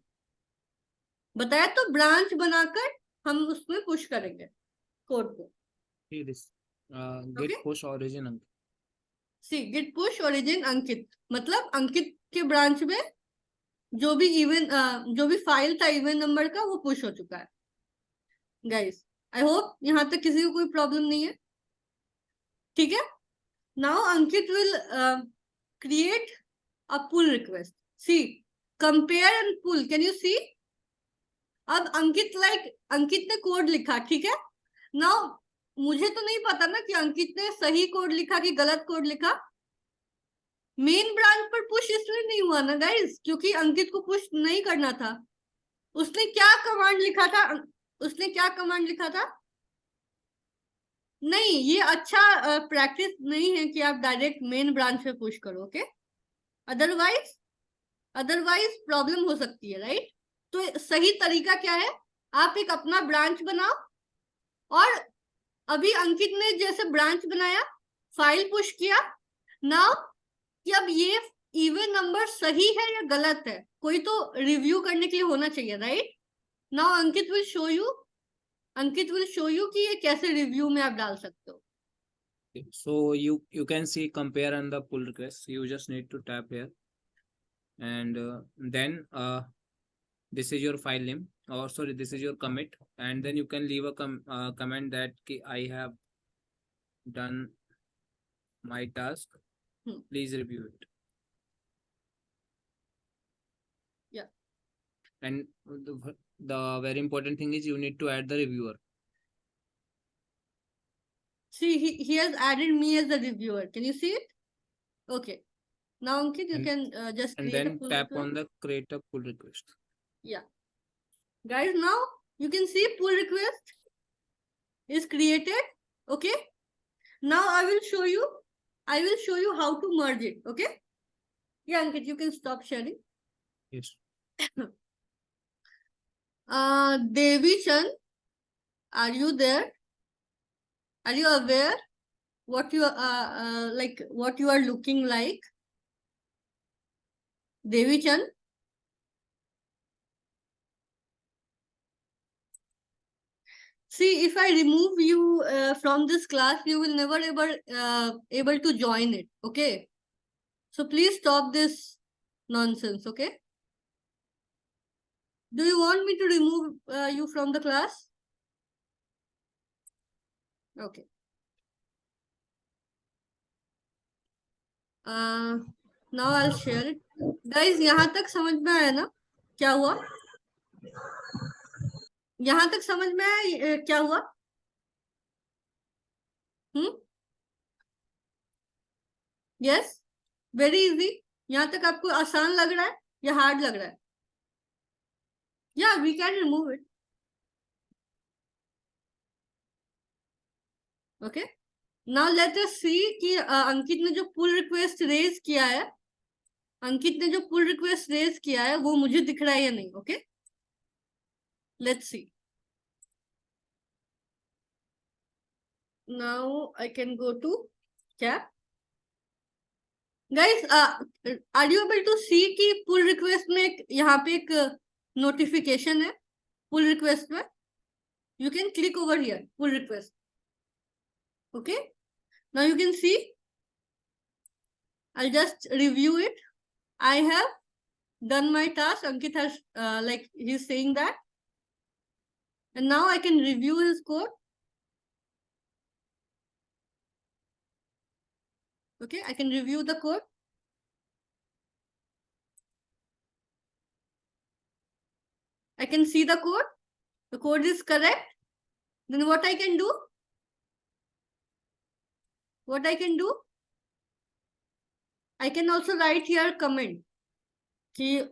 A: बताया तो ब्रांच बनाकर हम उसमें पुश करेंगे कोड को.
B: See this. Git push origin Ankit.
A: C Git push origin अंकित, मतलब अंकित के ब्रांच में जो भी फाइल था इवेंट नंबर का वो पुश हो चुका है. गाइस आई होप यहाँ तक किसी को कोई प्रॉब्लम नहीं है, ठीक है? Now Ankit will create a pull request. See compare and pull, can you see? अब अंकित ने कोड लिखा, ठीक है? नाउ मुझे तो नहीं पता ना कि अंकित ने सही कोड लिखा कि गलत कोड लिखा. मेन ब्रांच पर पुश इसलिए नहीं हुआ ना गाइस, क्योंकि अंकित को पुश नहीं करना था. उसने क्या कमांड लिखा था? नहीं, ये अच्छा प्रैक्टिस नहीं है कि आप डायरेक्ट मेन ब्रांच पे पुश करो, ओके? अदरवाइज प्रॉब्लम हो सकती है, राइट? तो सही तरीका क्या है? आप एक अपना ब्रांच बनाओ, और अभी अंकित ने जैसे ब्रांच बनाया, फाइल पुश किया. नाउ कि अब ये इवन नंबर सही है या गलत है, कोई तो रिव्यू करने के लिए होना चाहिए, right? Now Ankit will show you कि ये कैसे रिव्यू में आप डाल सकते हो.
B: So you can see compare and the pull request. You just need to tap here, and then this is your file name, or sorry, this is your commit, and then you can leave a comment that I have done my task. Please review it.
A: Yeah.
B: And the very important thing is you need to add the reviewer.
A: See, he has added me as a reviewer. Can you see it? Okay. Now Ankit, you can just
B: and
A: create a
B: then
A: pull
B: tap
A: request.
B: on the create a pull request.
A: Yeah. Guys, now you can see pull request is created. Okay. Now I will show you how to merge it. Okay. Yeah, Ankit, you can stop sharing.
B: Yes.
A: Devi Chan, are you there? Are you aware what you what you are looking like? Devi Chan? See, if I remove you from this class, you will never ever able to join it. Okay. So please stop this nonsense. Okay. Do you want me to remove you from the class? Okay. Now I'll share it. Guys, यहाँ तक समझ में आया ना क्या हुआ? यहाँ तक समझ में आया क्या हुआ? Yes, very easy. यहाँ तक आपको आसान लग रहा है या हार्ड लग रहा है? या we can remove it. Okay. Now let us see कि अंकित ने जो पुल रिक्वेस्ट रेज किया है, वो मुझे दिख रहा है या नहीं. Okay, let's see. Now I can go to cap. Guys, are you able to see कि पुल रिक्वेस्ट में यहाँ पे एक नोटिफिकेशन है पुल रिक्वेस्ट में? You can click over here pull request. Okay, now you can see, I'll just review it. I have done my task. Ankit has like he's saying that, and now I can review his code. Okay, I can review the code. I can see the code. The code is correct. Then what I can do? What I can do? I can also write here comment. Ki,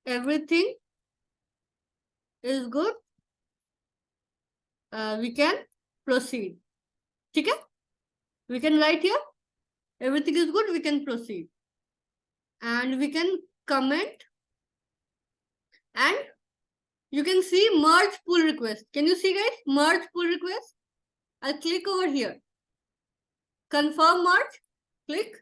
A: everything is good. We can proceed. ठीक है? We can write here. Everything is good. We can proceed. And we can comment. And you can see merge pull request. Can you see, guys? Merge pull request. I'll click over here. Confirm merge. Click.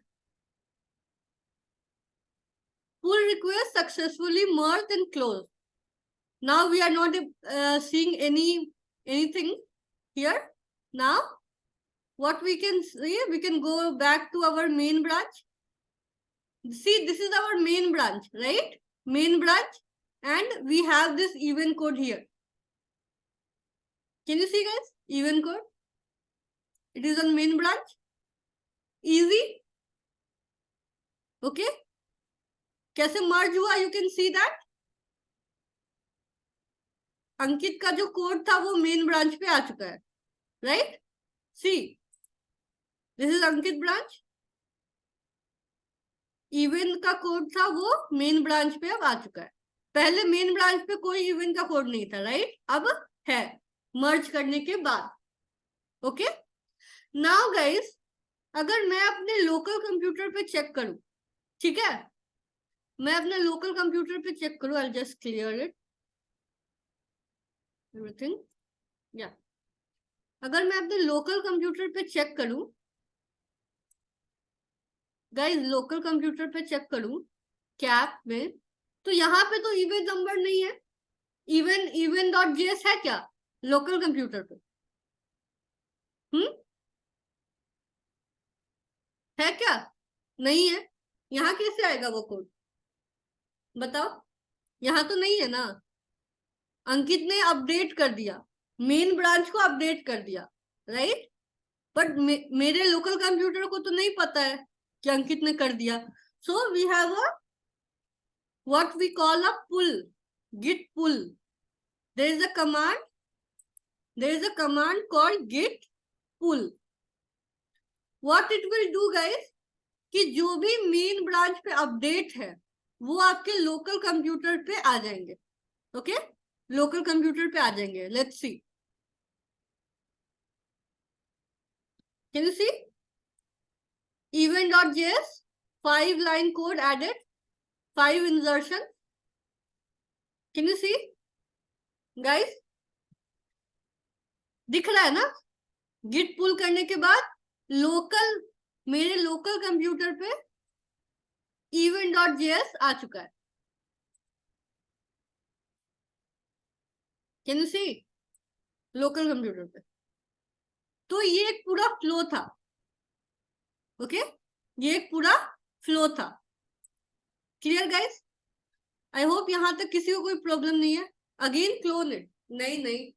A: Pull request successfully merged and closed. Now we are not seeing anything here. Now what we can see, we can go back to our main branch. See, this is our main branch, right? Main branch, and we have this event code here. Can you see, guys? Event code. It is on main branch. Easy. Okay. कैसे merge हुआ? You can see that. अंकित का जो code था वो main branch पे आ चुका है, राइट? See, this is Ankit branch. Event का कोड था वो मेन ब्रांच पे अब आ चुका है. पहले मेन ब्रांच पे कोई इवेंट का कोड नहीं था, राइट? अब है मर्ज करने के बाद. ओके, नाउ गाइस, अगर मैं अपने लोकल कंप्यूटर पे चेक करूं, ठीक है, मैं अपने लोकल कंप्यूटर पे चेक करूं, I will just clear it everything. या अगर मैं अपने लोकल कंप्यूटर पे चेक करूं, गाइस, लोकल कंप्यूटर पे चेक करूं कैप में, तो यहाँ पे तो इवेंट नंबर नहीं है. event.js है क्या लोकल कंप्यूटर पे? है क्या? नहीं है. यहाँ कैसे आएगा वो कोड? बताओ. यहाँ तो नहीं है ना. अंकित ने अपडेट कर दिया, मेन ब्रांच को अपडेट कर दिया, राइट? बट मेरे लोकल कंप्यूटर को तो नहीं पता है कि अंकित ने कर दिया. So we have a what we call a pull, git pull. There is a command called git pull. What it will do, guys, कि जो भी मेन ब्रांच पे अपडेट है वो आपके लोकल कंप्यूटर पे आ जाएंगे. ओके, लोकल कंप्यूटर पे आ जाएंगे. Let's see. Can you see? event.js 5-line code added, 5 insertion. Can you see, guys? दिख रहा है ना? git pull करने के बाद मेरे लोकल कंप्यूटर पे event.js आ चुका है. Can you see? Local computer पे. तो ये एक पूरा फ्लो था. ओके, ये एक पूरा फ्लो था. Clear guys? आई होप यहां तक किसी को कोई प्रॉब्लम नहीं है. Again clone it. नहीं,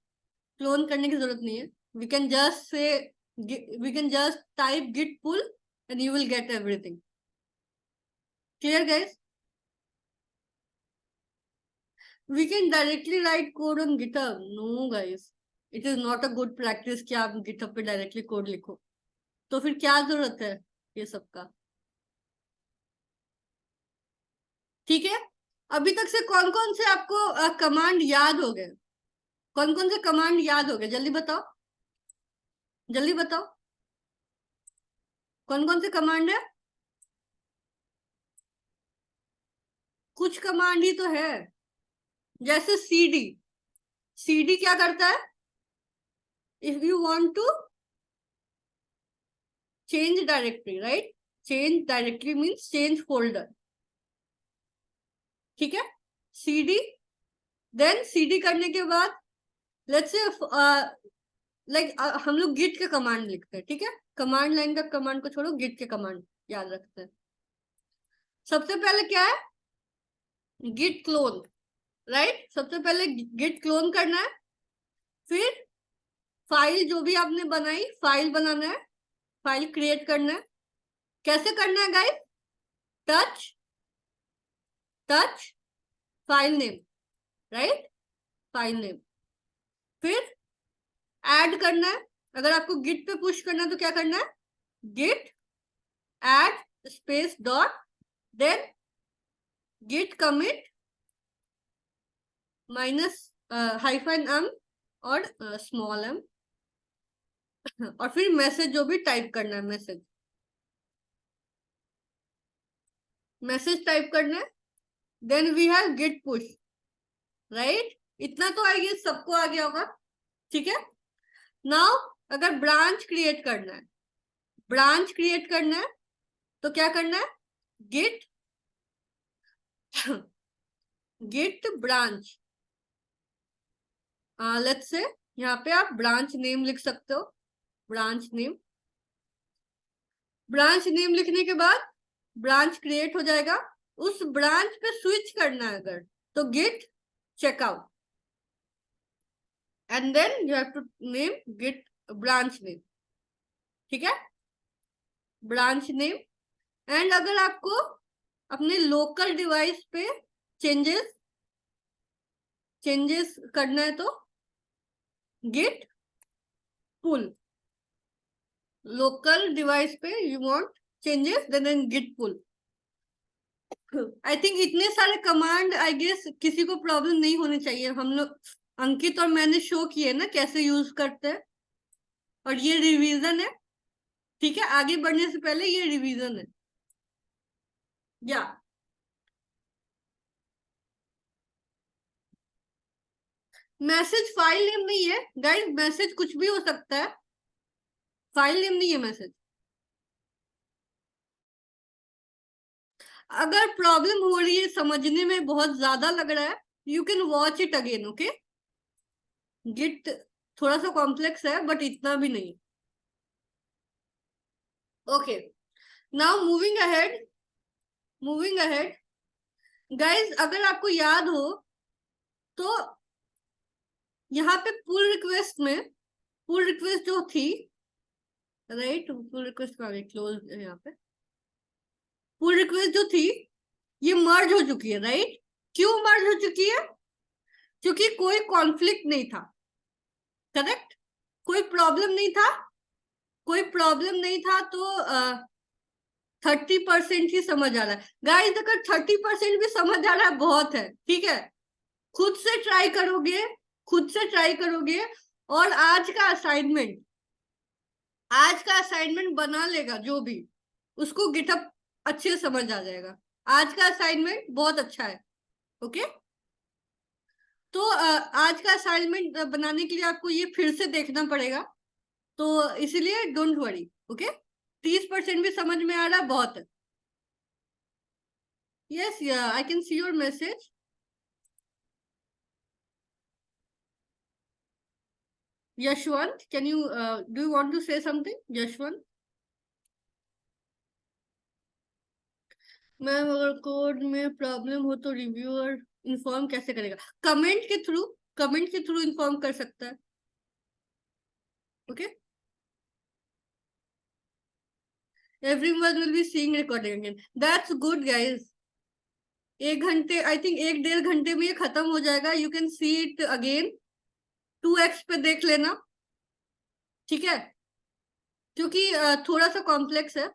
A: क्लोन करने की जरूरत नहीं है. We can just type git pull and you will get everything. Clear, guys? We can directly write code on GitHub. No, guys, it is not a good practice कि आप GitHub पे directly code लिखो. तो फिर क्या जरूरत है ये सब का? ठीक है, अभी तक से कौन कौन से आपको कमांड याद हो गए? कौन कौन से कमांड याद हो गए? जल्दी बताओ, जल्दी बताओ. कौन कौन से कमांड है? कुछ कमांड ही तो है, जैसे cd क्या करता है? If you want to change directory, right? Change directory means change folder. ठीक है, cd. देन cd करने के बाद लेट्स से लाइक हम लोग गिट के कमांड लिखते हैं, ठीक है, कमांड लाइन का कमांड को छोड़ो, गिट के कमांड याद रखते हैं। सबसे पहले क्या है, गिट क्लोन, राइट, सबसे पहले गिट क्लोन करना है, फिर फाइल जो भी आपने बनाई फाइल बनाना है, फाइल क्रिएट करना है। कैसे करना है guys, touch touch file name, right, file name, फिर ऐड करना है। अगर आपको गिट पे पुश करना है तो क्या करना है, git add space dot, then git commit minus hyphen M और स्मॉल एम, और फिर मैसेज जो भी टाइप करना है, मैसेज मैसेज टाइप करना है, then we have git push, right. इतना तो आई गेस सबको आ गया होगा, ठीक है। नाउ अगर ब्रांच क्रिएट करना है, ब्रांच क्रिएट करना है तो क्या करना है, Git Git branch, let's say यहाँ पे आप ब्रांच नेम लिख सकते हो, ब्रांच नेम। ब्रांच नेम लिखने के बाद ब्रांच क्रिएट हो जाएगा, उस ब्रांच पे स्विच करना है अगर तो git checkout, and then you have to name git branch name, ठीक है, ब्रांच नेम। एंड अगर आपको अपने लोकल डिवाइस पे चेंजेस करना है तो गिट पुल, लोकल डिवाइस पे you want changes then git pull. I think इतने सारे कमांड आई गेस किसी को प्रॉब्लम नहीं होनी चाहिए। हम लोग अंकित और मैंने शो किए ना कैसे यूज करते हैं, और ये रिवीजन है, ठीक है, आगे बढ़ने से पहले ये रिवीजन है। या मैसेज फाइल नेम नहीं है गाइस, मैसेज कुछ भी हो सकता है, फाइल नेम नहीं है मैसेज। अगर प्रॉब्लम हो रही है, समझने में बहुत ज्यादा लग रहा है, you can watch it again, okay. Git थोड़ा सा कॉम्प्लेक्स है बट इतना भी नहीं, okay. Now moving ahead guys, अगर आपको याद हो तो यहाँ पे पुल रिक्वेस्ट में, पुल रिक्वेस्ट जो थी, राइट, पुल रिक्वेस्ट का क्लोज है यहाँ पे, पुल रिक्वेस्ट जो थी ये मर्ज हो चुकी है, राइट। क्यों मर्ज हो चुकी है, क्योंकि कोई कॉन्फ्लिक्ट नहीं था, करेक्ट, कोई प्रॉब्लम नहीं था, कोई प्रॉब्लम नहीं था, तो 30% ही समझ आ रहा है गाइस। अगर 30% भी समझ आ रहा है बहुत है, ठीक है, खुद से ट्राई करोगे, खुद से ट्राई करोगे, और आज का असाइनमेंट बना लेगा जो भी, उसको गिटहब अच्छे से समझ आ जाएगा। आज का असाइनमेंट बहुत अच्छा है, ओके। तो आज का असाइनमेंट बनाने के लिए आपको ये फिर से देखना पड़ेगा, तो इसलिए डोंट वरी, ओके। 30% भी समझ में आ रहा है बहुत है। Yes, I can see your message. Yashwant, can you do you want to say something, Yashwant? Ma'am अगर कोड में प्रॉब्लम हो तो रिव्यूअर इन्फॉर्म कैसे करेगा, कमेंट के थ्रू, कमेंट के थ्रू इन्फॉर्म कर सकता है, okay. Everyone will be seeing recording again, that's good guys. 1 घंटे, आई थिंक 1-1.5 घंटे में ये खत्म हो जाएगा, you can see it again, 2x पे देख लेना, ठीक है, क्योंकि थोड़ा सा कॉम्प्लेक्स है,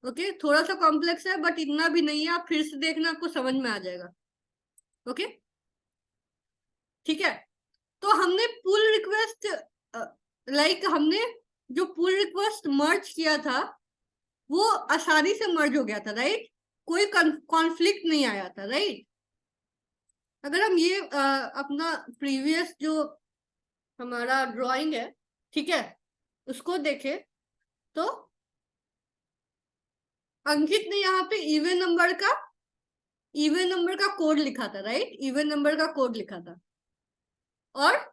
A: ओके, थोड़ा सा कॉम्प्लेक्स है बट इतना भी नहीं है, आप फिर से देखना आपको समझ में आ जाएगा, ओके, ठीक है। तो हमने पुल रिक्वेस्ट, लाइक हमने जो पुल रिक्वेस्ट मर्ज किया था वो आसानी से मर्ज हो गया था, राइट, कोई कॉन्फ्लिक्ट नहीं आया था, राइट। अगर हम ये अपना प्रीवियस जो हमारा ड्राइंग है, ठीक है, उसको देखें तो अंकित ने यहाँ पे इवन नंबर का कोड लिखा था, राइट, इवन नंबर का कोड लिखा था, और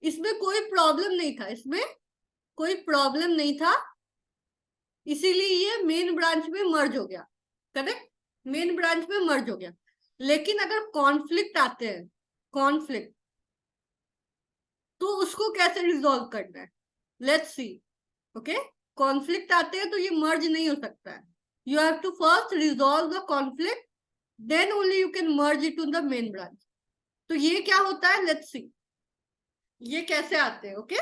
A: इसमें कोई प्रॉब्लम नहीं था, इसमें कोई प्रॉब्लम नहीं था, इसीलिए ये मेन ब्रांच में मर्ज हो गया। करेक्ट, मेन ब्रांच में मर्ज हो गया। लेकिन अगर कॉन्फ्लिक्ट आते हैं, कॉन्फ्लिक्ट, तो उसको कैसे रिजॉल्व करना है, लेट्स सी। ओके, कॉन्फ्लिक्ट आते हैं तो ये मर्ज नहीं हो सकता है। You have to first resolve the conflict, then only you can merge it to the main branch. तो ये क्या होता है, लेट्स सी ये कैसे आते हैं। Okay,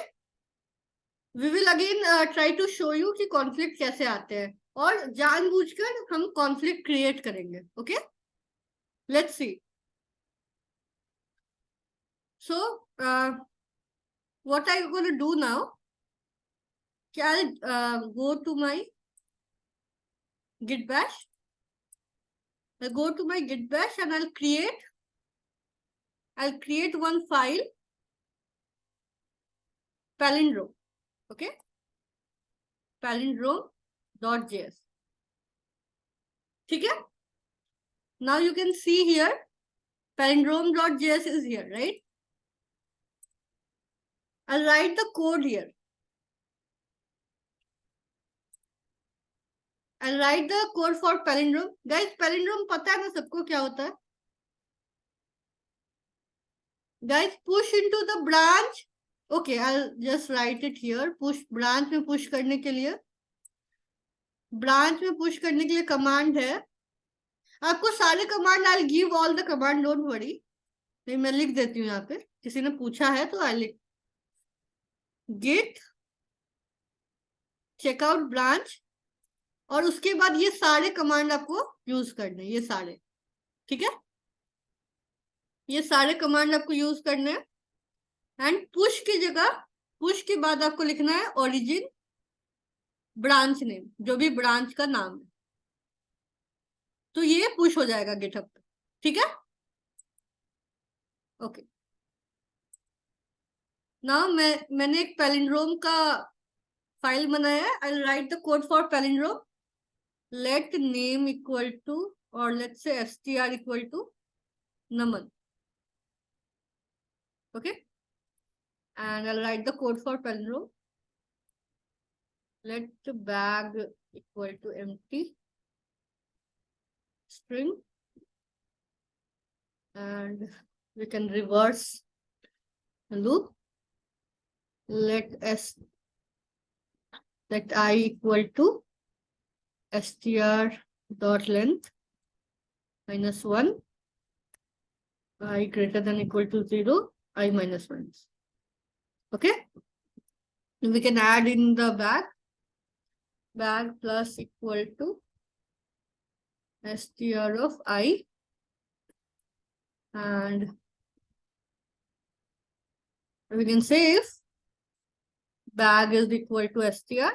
A: we will again try to show you कि कॉन्फ्लिक्ट कैसे आते हैं, और जानबूझकर हम कॉन्फ्लिक्ट क्रिएट करेंगे। Okay, let's see. So what are you going to do now? I'll go to my git bash. I'll go to my git bash and I'll create one file, palindrome. Okay, palindrome.js. ठीक है, now you can see here palindrome.js is here, right? I'll write the code here. I'll write the code for palindrome. Guys, palindrome पता है ना सबको क्या होता है? Guys, push into the branch. Okay, I'll just write it here. Push, branch में push करने के लिए, ब्रांच में पुश करने के लिए कमांड है। आपको सारे command, I give all the command, don't worry. नहीं, मैं लिख देती हूँ यहाँ पे, किसी ने पूछा है तो आई लिख गिट चेकआउट ब्रांच, और उसके बाद ये सारे कमांड आपको यूज करने, ये सारे, ठीक है, ये सारे कमांड आपको यूज करने हैं। एंड पुश की जगह, पुश के बाद आपको लिखना है ओरिजिन ब्रांच नेम, जो भी ब्रांच का नाम है, तो ये पुश हो जाएगा गिटहब पे, ठीक है। ओके, नाउ मैंने एक पैलिंड्रोम का फाइल बनाया है। I write the code for palindrome, let name equal to, और लेट से str equal to naman. Okay, and I'll write the code for palindrome. Let bag equal to empty string, and we can reverse the loop. Let I equal to str dot length -1, I greater than equal to 0, I -1. Okay, we can add in the bag plus equal to str of I, and we can say if bag is equal to str,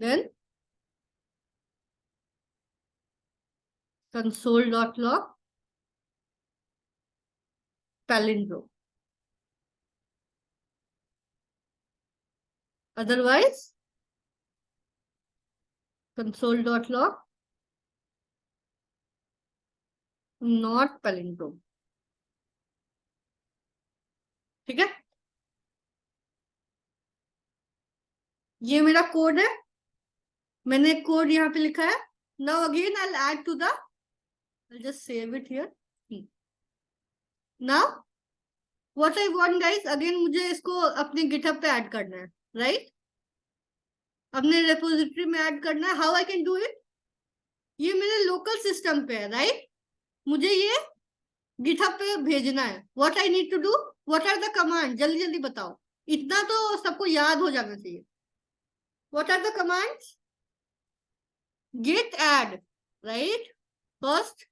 A: then console.log palindrome. Otherwise, console.log not palindrome. ठीक है, ये मेरा code है, मैंने code यहाँ पे लिखा है। Now again I will add to the, I'll just save it here. Now what I want guys, again मुझे इसको अपने GitHub पे ऐड करना है, राइट, अपने रेपोजिटरी में ऐड करना है। How I can do it, ये मेरे लोकल सिस्टम पे है, राइट, मुझे ये GitHub पे भेजना है। What I need to do, what are the command, जल्दी जल्दी बताओ, इतना तो सबको याद हो जाना चाहिए। What are the commands, git add, right, first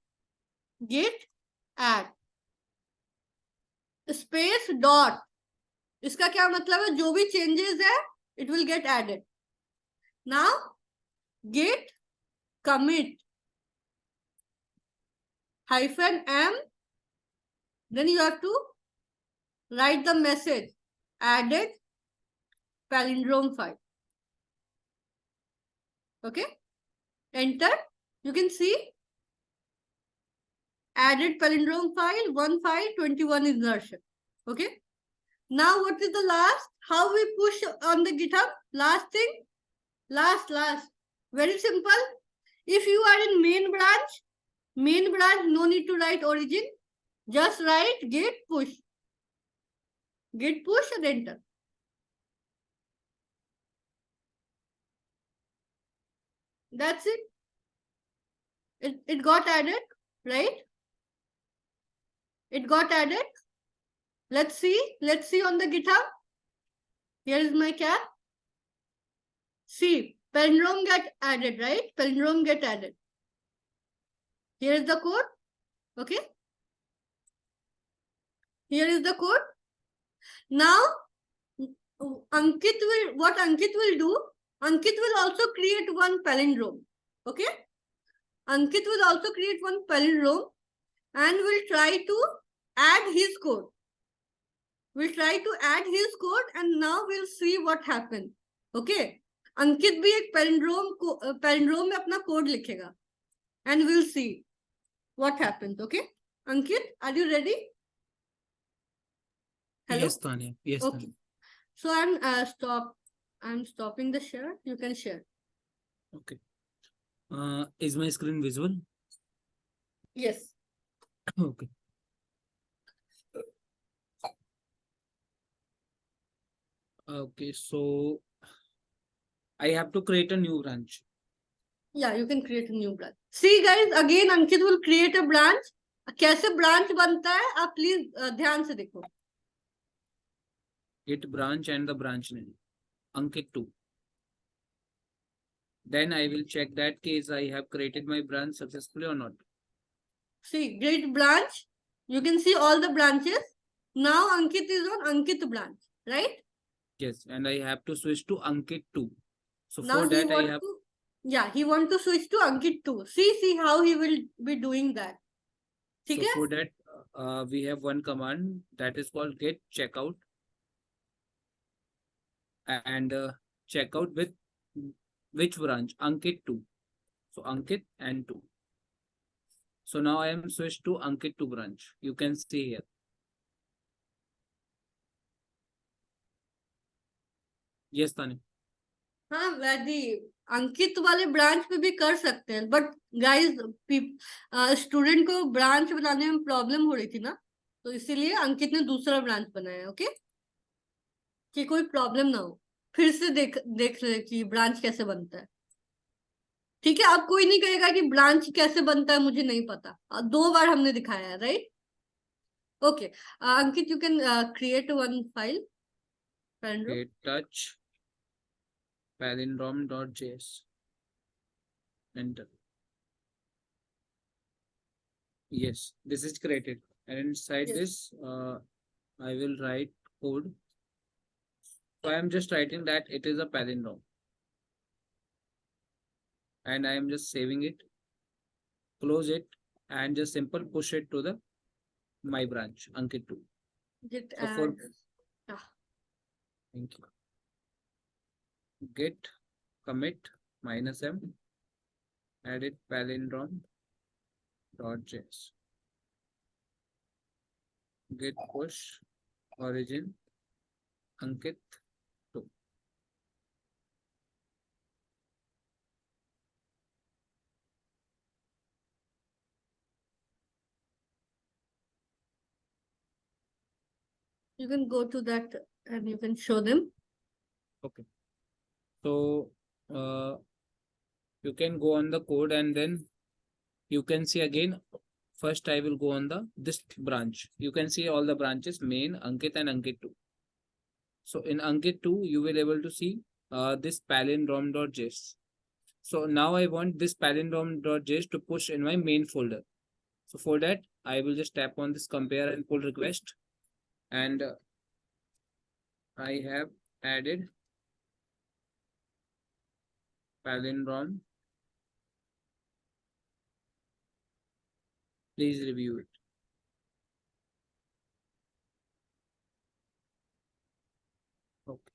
A: git add space dot, इसका क्या मतलब है, जो भी चेंजेस है it will get added. Now git commit -m, then you have to write the message added palindrome file. Okay, enter, you can see added palindrome file, 1 file, 21 insertion. Okay. Now what is the last? How we push on the GitHub? Last thing. Last. Very simple. If you are in main branch, no need to write origin. Just write git push. Git push and enter. That's it. It got added, right? It got added. Let's see on the GitHub. Here is my cat. See, palindrome get added, right? Palindrome get added. Here is the code. Okay. Here is the code. Now, what Ankit will do, Ankit will also create one palindrome. Okay. Ankit will also create one palindrome and will try to add his code. We'll try to add his code and now we'll see what happens. Okay. अंकित भी एक palindrome में अपना code लिखेगा and we'll see what happens. Okay. Ankit, are you ready? Hello?
B: Yes, Tanya. Yes,
A: Okay.
B: Tanya.
A: So I'm stopping the share. You can share.
B: Okay. Is my screen visible?
A: Yes.
B: Okay. Okay, so I have to create a new branch.
A: Yeah, you can create a new branch. See guys, again Ankit will create a branch. कैसे branch बनता है आप please ध्यान से देखो.
B: Git branch and the branch name Ankit 2. Then I will check that case I have created my branch successfully or not.
A: See, grid branch. You can see all the branches. Now Ankit is on Ankit branch, right?
B: Yes, and I have to switch to Ankit 2. So
A: Now
B: for that I have
A: he want to switch to Ankit 2. See how he will be doing that.
B: so
A: ठीक है?
B: for that we have one command that is called get checkout and checkout with which branch? Ankit 2. So Ankit and 2. So now I am switched to Ankit 2 branch. You can see here. Yes, Tanya.
A: हाँ वैदी अंकित वाले branch पे भी कर सकते हैं but guys student को branch बनाने में प्रॉब्लम हो रही थी ना तो इसीलिए अंकित ने दूसरा ब्रांच बनाया. ओके कि कोई प्रॉब्लम ना हो फिर से देख ले कि ब्रांच कैसे बनता है. ठीक है. अब कोई नहीं कहेगा कि ब्रांच कैसे बनता है मुझे नहीं पता. 2 बार हमने दिखाया है right. Okay Ankit you can create one file.
B: Get touch palindrome.js. Enter. Yes, this is created. And inside this, I will write code. So I am just writing that it is a palindrome. And I am just saving it, close it, and just simple push it to the my branch, Ankit 2.
A: Git
B: So for thank you. Git commit -m edit palindrome.js. Git push origin Ankit 2.
A: You can go to that and you can show them.
B: Okay. So you can go on the code and then you can see again. First, I will go on this branch. You can see all the branches: main, Ankit, and Ankit 2. So in Ankit 2, you will able to see this palindrome.js. So now I want this palindrome.js to push in my main folder. So for that, I will just tap on this compare and pull request, and I have added palindrome. Please review it. Okay.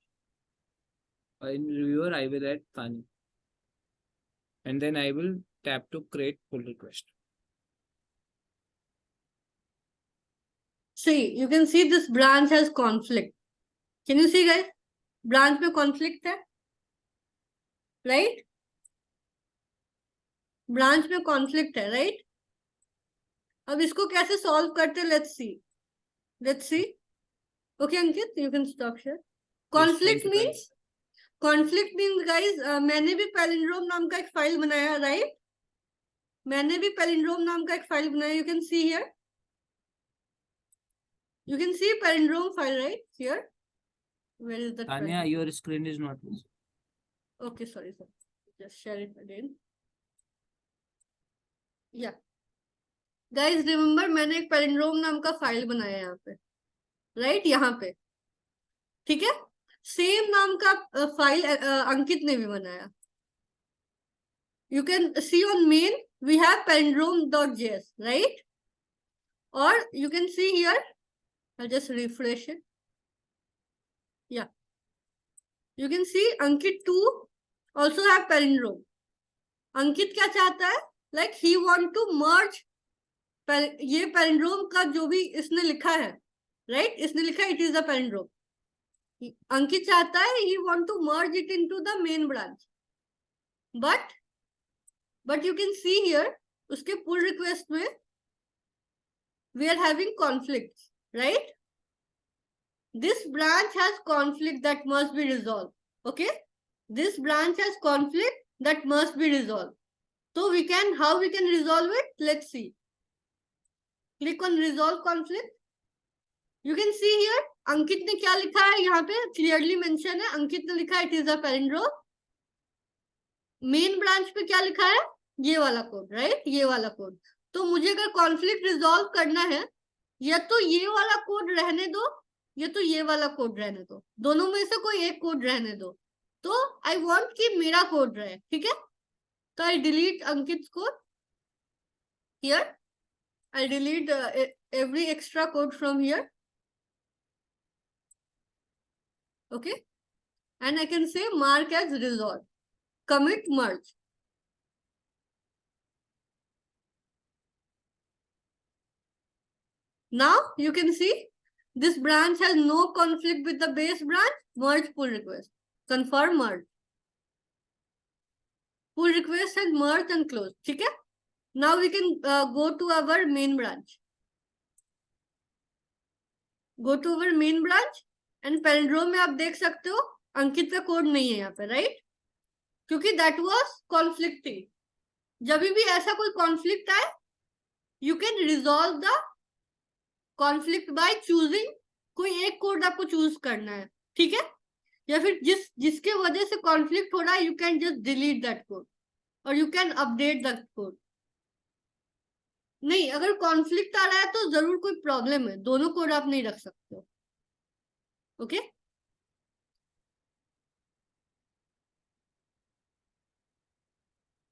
B: In reviewer, I will add Tanya. And then I will tap to create pull request.
A: See, you can see this branch has conflict. Can you see guys? Branch में conflict है, right? Branch में conflict है, right? अब इसको कैसे solve करते हैं? Let's see. Let's see. Okay, Ankit, you can stop here. Conflict means guys, मैंने भी palindrome नाम का एक फाइल बनाया, right? मैंने भी palindrome नाम का एक फाइल बनाया. You can see here. You can see palindrome file, right? Here. Where is that?
B: Tanya,
A: file?
B: your screen is not visible.
A: Okay, sorry. Just share it again. Yeah. Guys, remember मैंने एक palindrome नाम का file बनाया यहाँ पे, right? यहाँ पे, ठीक है? सेम नाम का फाइल अंकित ने भी बनाया. You can see on main we have palindrome.js, right? Or you can see here, I'll just refresh it. Yeah. You can see Ankit too also have palindrome. Ankit क्या चाहता है? Like he want to merge ये palindrome का जो भी इसने लिखा है, right? इसने लिखा it is a palindrome. अंकित चाहता है he want to merge it into the main branch. But you can see here उसके pull request में we are having conflicts, right? This branch has conflict that must be resolved. Okay, this branch has conflict that must be resolved. So how we can resolve it? Let's see. Click on resolve conflict. You can see here अंकित ने क्या लिखा है, यहाँ पे clearly mention है. अंकित ने लिखा है it is a palindrome. Main branch पे क्या लिखा है? ये वाला कोड, राइट? ये वाला कोड. तो मुझे अगर कॉन्फ्लिक्ट रिजॉल्व करना है, या तो ये वाला कोड रहने दो या तो ये वाला कोड रहने दो, दोनों में से कोई एक कोड रहने दो. तो आई वांट कि मेरा कोड रहे, ठीक है? तो आई delete Ankit code here. I delete every extra code from here. Okay, and I can say mark as resolved. Commit merge. Now you can see this branch has no conflict with the base branch. Merge pull request. Confirm merge. Pull request has merged and closed. ठीक है? Now we can go to our main branch. Go to our main branch and palindrome में आप देख सकते हो अंकित का code नहीं है यहाँ पे, राइट? क्योंकि that was conflicting. जब भी ऐसा कोई conflict आए, you can resolve the conflict by choosing कोई एक कोड आपको चूज करना है, ठीक है? या फिर जिसके वजह से conflict हो रहा है, you can just delete that code or you can update that code. नहीं, अगर कॉन्फ्लिक्ट आ रहा है तो जरूर कोई प्रॉब्लम है, दोनों कोड आप नहीं रख सकते हो. Okay,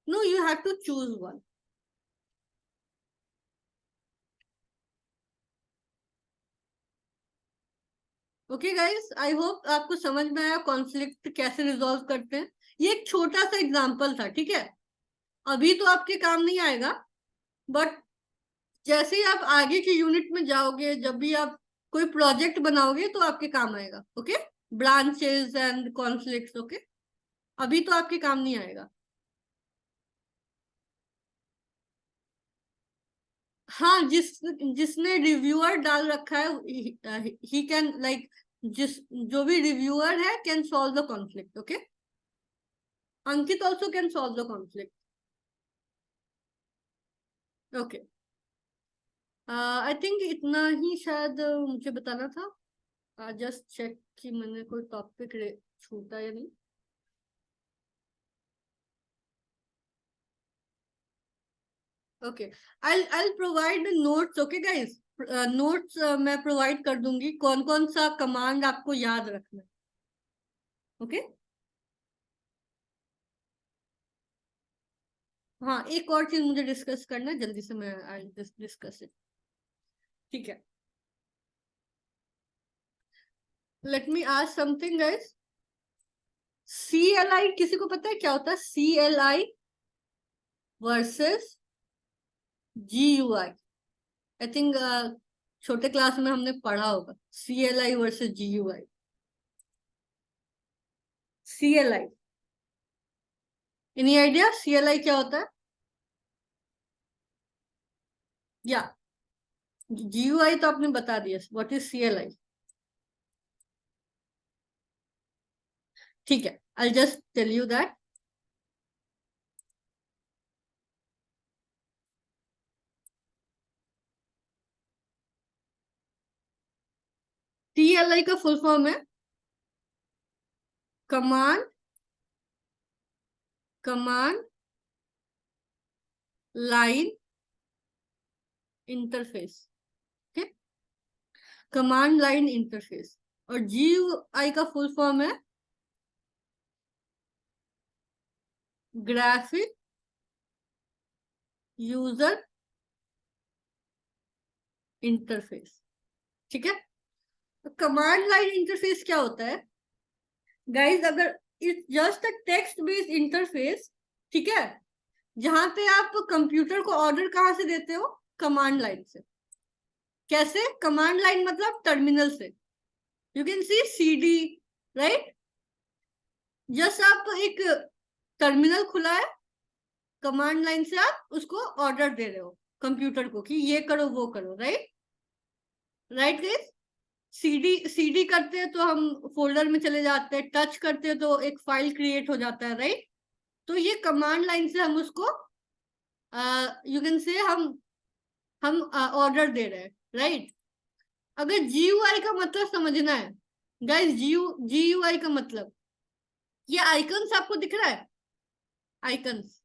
A: no, you have to choose one. Okay guys, I hope आपको समझ में आया कॉन्फ्लिक्ट कैसे रिजॉल्व करते हैं. ये एक छोटा सा एग्जांपल था, ठीक है? अभी तो आपके काम नहीं आएगा, बट जैसे ही आप आगे की यूनिट में जाओगे, जब भी आप कोई प्रोजेक्ट बनाओगे तो आपके काम आएगा. Okay, branches and conflicts. Okay, अभी तो आपके काम नहीं आएगा. हाँ, जिसने रिव्यूअर डाल रखा है, ही कैन लाइक जो भी रिव्यूअर है can solve the conflict. Okay, Ankit also can solve the conflict. Okay, I think इतना ही शायद मुझे बताना था. जस्ट चेक कि मैंने कोई टॉपिक छूटा या नहीं. Okay, I'll provide notes. Okay guys, notes मैं प्रोवाइड कर दूंगी, कौन कौन सा कमांड आपको याद रखना है. ओके, हाँ, एक और चीज मुझे डिस्कस करना है, जल्दी से मैं आई डिस्कस इट. ठीक है, let me ask something guys. CLI किसी को पता है क्या होता है? CLI versus GUI. I think छोटे क्लास में हमने पढ़ा होगा, CLI versus GUI। CLI, any idea CLI क्या होता है? या GUI तो आपने बता दिया, व्हाट इज CLI? ठीक है, I just tell you that CLI का फुल फॉर्म है कमांड लाइन इंटरफेस। ठीक, कमांड लाइन इंटरफेस। और GUI का फुल फॉर्म है ग्राफिक यूजर इंटरफेस। ठीक है, तो कमांड लाइन इंटरफेस क्या होता है गाइस? अगर it's just a text based interface, ठीक है, जहां पे आप कंप्यूटर को ऑर्डर कहां से देते हो? कमांड लाइन से। कैसे? कमांड लाइन मतलब टर्मिनल से। You can C CD, right? Just आप एक टर्मिनल खुला है, कमांड लाइन से आप उसको ऑर्डर दे रहे हो कंप्यूटर को कि ये करो वो करो, राइट? Right guys? CD करते हैं तो हम फोल्डर में चले जाते हैं, टच करते हैं तो एक फाइल क्रिएट हो जाता है, राइट? तो ये कमांड लाइन से हम उसको यू कैन से हम ऑर्डर दे रहे हैं, राइट? अगर GUI का मतलब समझना है गाइस, GUI का मतलब, ये आइकन्स आपको दिख रहा है? आइकन्स,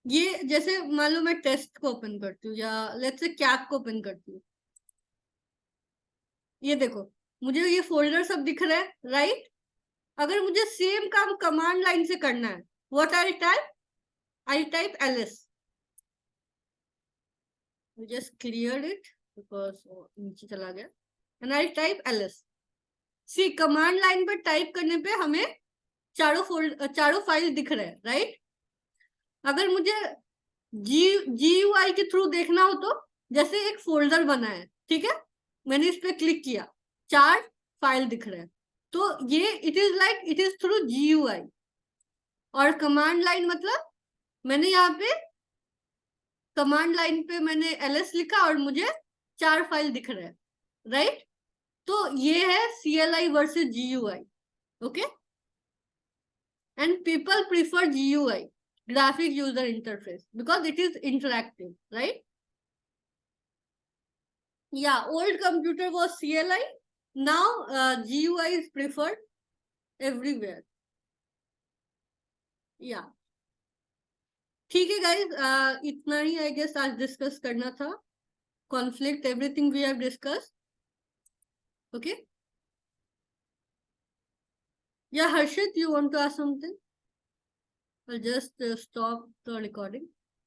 A: ये जैसे मान लो मैं टेस्ट को ओपन करती हूँ या लेट्स से कैट को ओपन करती हूँ, ये देखो मुझे ये फोल्डर सब दिख रहा है, राइट? अगर मुझे सेम काम कमांड लाइन से करना है, what I type LS। Just clear it because नीचे चला गया, and I type LS। See, command line पर टाइप करने पे हमें चारों फाइल दिख रहे हैं, राइट? अगर मुझे GUI के थ्रू देखना हो तो जैसे एक फोल्डर बना है, ठीक है, मैंने इस पे क्लिक किया, 4 फाइल दिख रहे हैं, तो ये इट इज थ्रू GUI। और कमांड लाइन मतलब मैंने यहाँ पे कमांड लाइन पे मैंने LS लिखा और मुझे 4 फाइल दिख रहे हैं, राइट? तो ये है CLI versus GUI, okay? And people prefer GUI, graphic user interface, because it is interactive, right? Yeah, old computer was CLI, now GUI is preferred everywhere. Yeah, ठीक है गाइस, इतना ही आई गेस आज discuss करना था। Conflict, everything we have discuss, okay? या Harshit, you want to ask something? I'll just stop the recording.